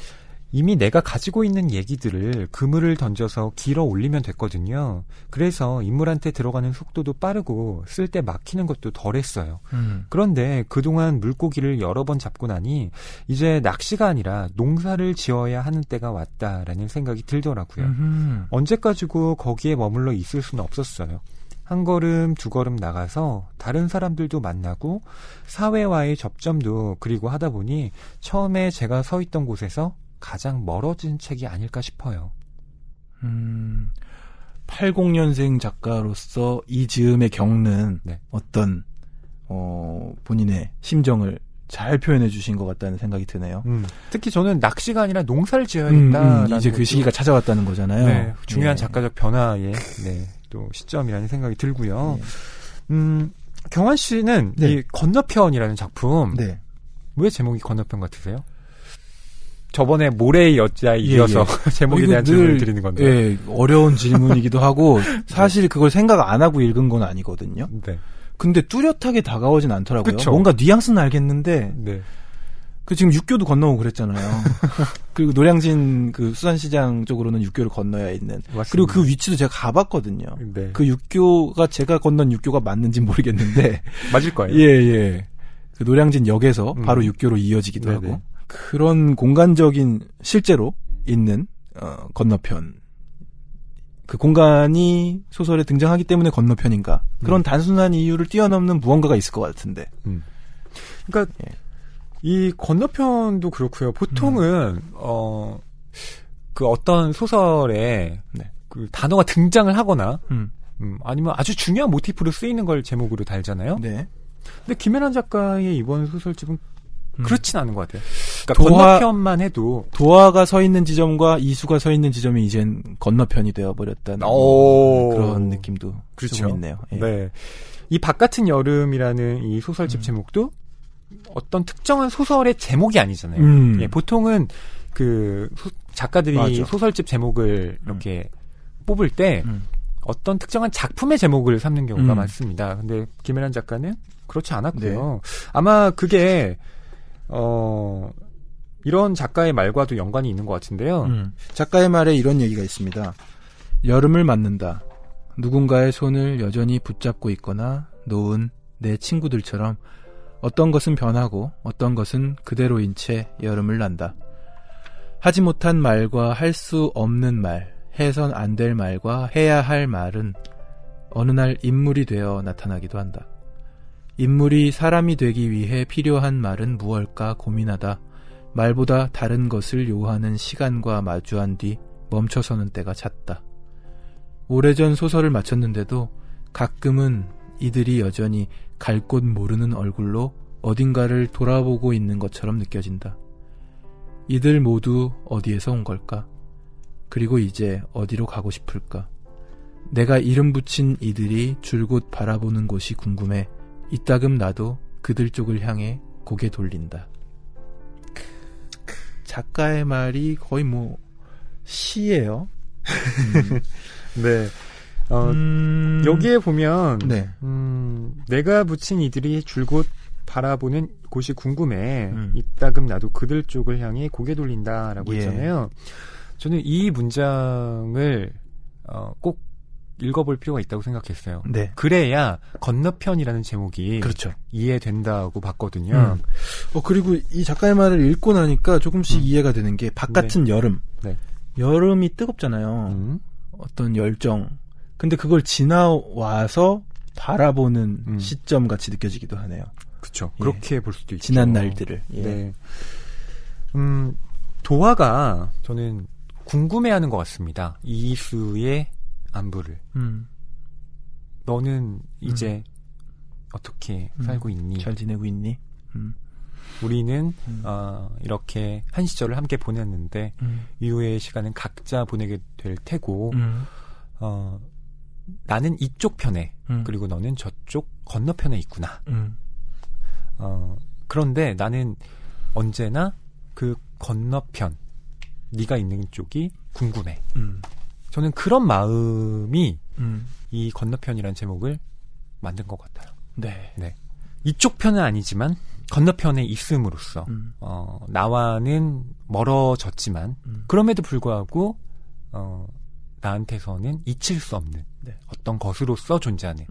이미 내가 가지고 있는 얘기들을 그물을 던져서 길어 올리면 됐거든요. 그래서 인물한테 들어가는 속도도 빠르고 쓸 때 막히는 것도 덜했어요. 그런데 그동안 물고기를 여러 번 잡고 나니 이제 낚시가 아니라 농사를 지어야 하는 때가 왔다라는 생각이 들더라고요. 언제까지고 거기에 머물러 있을 수는 없었어요. 한 걸음 두 걸음 나가서 다른 사람들도 만나고 사회와의 접점도 그리고 하다 보니 처음에 제가 서 있던 곳에서 가장 멀어진 책이 아닐까 싶어요. 80년생 작가로서 이 즈음에 겪는 네. 어떤 본인의 심정을 잘 표현해 주신 것 같다는 생각이 드네요. 특히 저는 낚시가 아니라 농사를 지어야겠다라는 이제 그 시기가 찾아왔다는 거잖아요. 네, 중요한 네. 작가적 변화의 또 시점이라는 생각이 들고요. 경환 씨는 네. 이 건너편이라는 작품 네. 왜 제목이 건너편 같으세요? 저번에 모래의 여자에 이어서 제목에 대한 질문을 드리는 건데. 예, 어려운 질문이기도 하고 사실 그걸 생각 안 하고 읽은 건 아니거든요. 네. 근데 뚜렷하게 다가오진 않더라고요. 그쵸? 뭔가 뉘앙스는 알겠는데 네. 그 지금 육교도 건너고 그랬잖아요. 그리고 노량진 그 수산시장 쪽으로는 육교를 건너야 있는. 맞습니다. 그리고 그 위치도 제가 가봤거든요. 네. 그 육교가 제가 건넌 육교가 맞는지 모르겠는데 맞을 거예요. 예. 그 노량진 역에서 바로 육교로 이어지기도 네네. 하고 그런 공간적인 실제로 있는 건너편 그 공간이 소설에 등장하기 때문에 건너편인가 그런 단순한 이유를 뛰어넘는 무언가가 있을 것 같은데. 그러니까 이 건너편도 그렇고요. 보통은 그 어떤 소설에 그 단어가 등장을 하거나 아니면 아주 중요한 모티프로 쓰이는 걸 제목으로 달잖아요. 네. 근데 김혜란 작가의 이번 소설집은 그렇진 않은 것 같아요. 그러니까 건너편만 해도 도화가 서 있는 지점과 이수가 서 있는 지점이 이젠 건너편이 되어버렸다는 그런 느낌도 그렇죠. 좀 있네요. 예. 네. 이 바깥은 여름이라는 이 소설집 제목도 어떤 특정한 소설의 제목이 아니잖아요. 예, 보통은 그 작가들이 맞아. 소설집 제목을 이렇게 뽑을 때 어떤 특정한 작품의 제목을 삼는 경우가 많습니다. 근데 김혜란 작가는 그렇지 않았고요. 네. 아마 그게 이런 작가의 말과도 연관이 있는 것 같은데요. 작가의 말에 이런 얘기가 있습니다. 여름을 맞는다. 누군가의 손을 여전히 붙잡고 있거나 놓은 내 친구들처럼 어떤 것은 변하고 어떤 것은 그대로인 채 여름을 난다. 하지 못한 말과 할 수 없는 말, 해선 안 될 말과 해야 할 말은 어느 날 인물이 되어 나타나기도 한다. 인물이 사람이 되기 위해 필요한 말은 무엇일까 고민하다 말보다 다른 것을 요하는 시간과 마주한 뒤 멈춰서는 때가 찼다. 오래전 소설을 마쳤는데도 가끔은 이들이 여전히 갈 곳 모르는 얼굴로 어딘가를 돌아보고 있는 것처럼 느껴진다. 이들 모두 어디에서 온 걸까? 그리고 이제 어디로 가고 싶을까? 내가 이름 붙인 이들이 줄곧 바라보는 곳이 궁금해 이따금 나도 그들 쪽을 향해 고개 돌린다. 작가의 말이 거의 뭐 시예요. 네. 여기에 보면 네. 내가 붙인 이들이 줄곧 바라보는 곳이 궁금해. 이따금 나도 그들 쪽을 향해 고개 돌린다라고 예. 했잖아요. 저는 이 문장을 꼭 읽어볼 필요가 있다고 생각했어요. 네. 그래야 건너편이라는 제목이 그렇죠. 이해된다고 봤거든요. 그리고 이 작가의 말을 읽고 나니까 조금씩 이해가 되는 게 바깥은 여름. 네. 여름이 뜨겁잖아요. 어떤 열정. 근데 그걸 지나와서 바라보는 시점 같이 느껴지기도 하네요. 그렇죠. 예. 그렇게 볼 수도 있죠. 지난 날들을. 예. 네. 도화가 저는 궁금해하는 것 같습니다. 이수의 안부를. 너는 이제 어떻게 살고 있니? 잘 지내고 있니? 우리는 이렇게 한 시절을 함께 보냈는데 이후의 시간은 각자 보내게 될 테고 나는 이쪽 편에 그리고 너는 저쪽 건너편에 있구나. 그런데 나는 언제나 그 건너편 네가 있는 쪽이 궁금해. 저는 그런 마음이 이 건너편이라는 제목을 만든 것 같아요. 네. 네. 이쪽 편은 아니지만 건너편에 있음으로써 나와는 멀어졌지만 그럼에도 불구하고 나한테서는 잊힐 수 없는 네. 어떤 것으로서 존재하는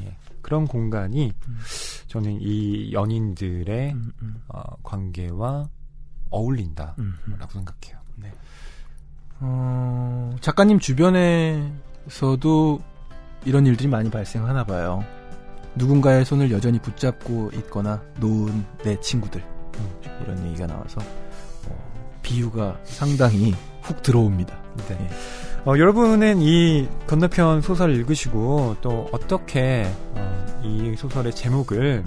예. 그런 공간이 저는 이 연인들의 관계와 어울린다라고 생각해요. 네. 작가님 주변에서도 이런 일들이 많이 발생하나 봐요. 누군가의 손을 여전히 붙잡고 있거나 놓은 내 친구들 이런 얘기가 나와서 비유가 상당히 훅 들어옵니다. 네. 예. 여러분은 이 건너편 소설을 읽으시고 또 어떻게 이 소설의 제목을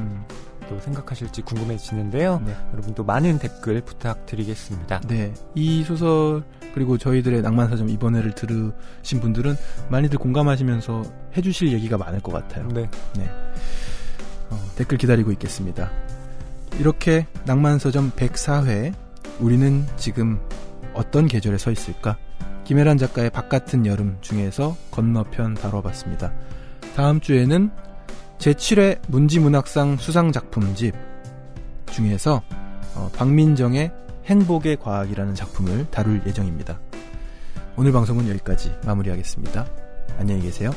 또 생각하실지 궁금해지는데요. 네. 여러분 또 많은 댓글 부탁드리겠습니다. 네. 이 소설 그리고 저희들의 낭만사점 이번 회를 들으신 분들은 많이들 공감하시면서 해주실 얘기가 많을 것 같아요. 네. 네. 댓글 기다리고 있겠습니다. 이렇게 낭만서점 104회 우리는 지금 어떤 계절에 서 있을까? 김혜란 작가의 바깥은 여름 중에서 건너편 다뤄봤습니다. 다음 주에는 제7회 문지문학상 수상작품집 중에서 박민정의 행복의 과학이라는 작품을 다룰 예정입니다. 오늘 방송은 여기까지 마무리하겠습니다. 안녕히 계세요.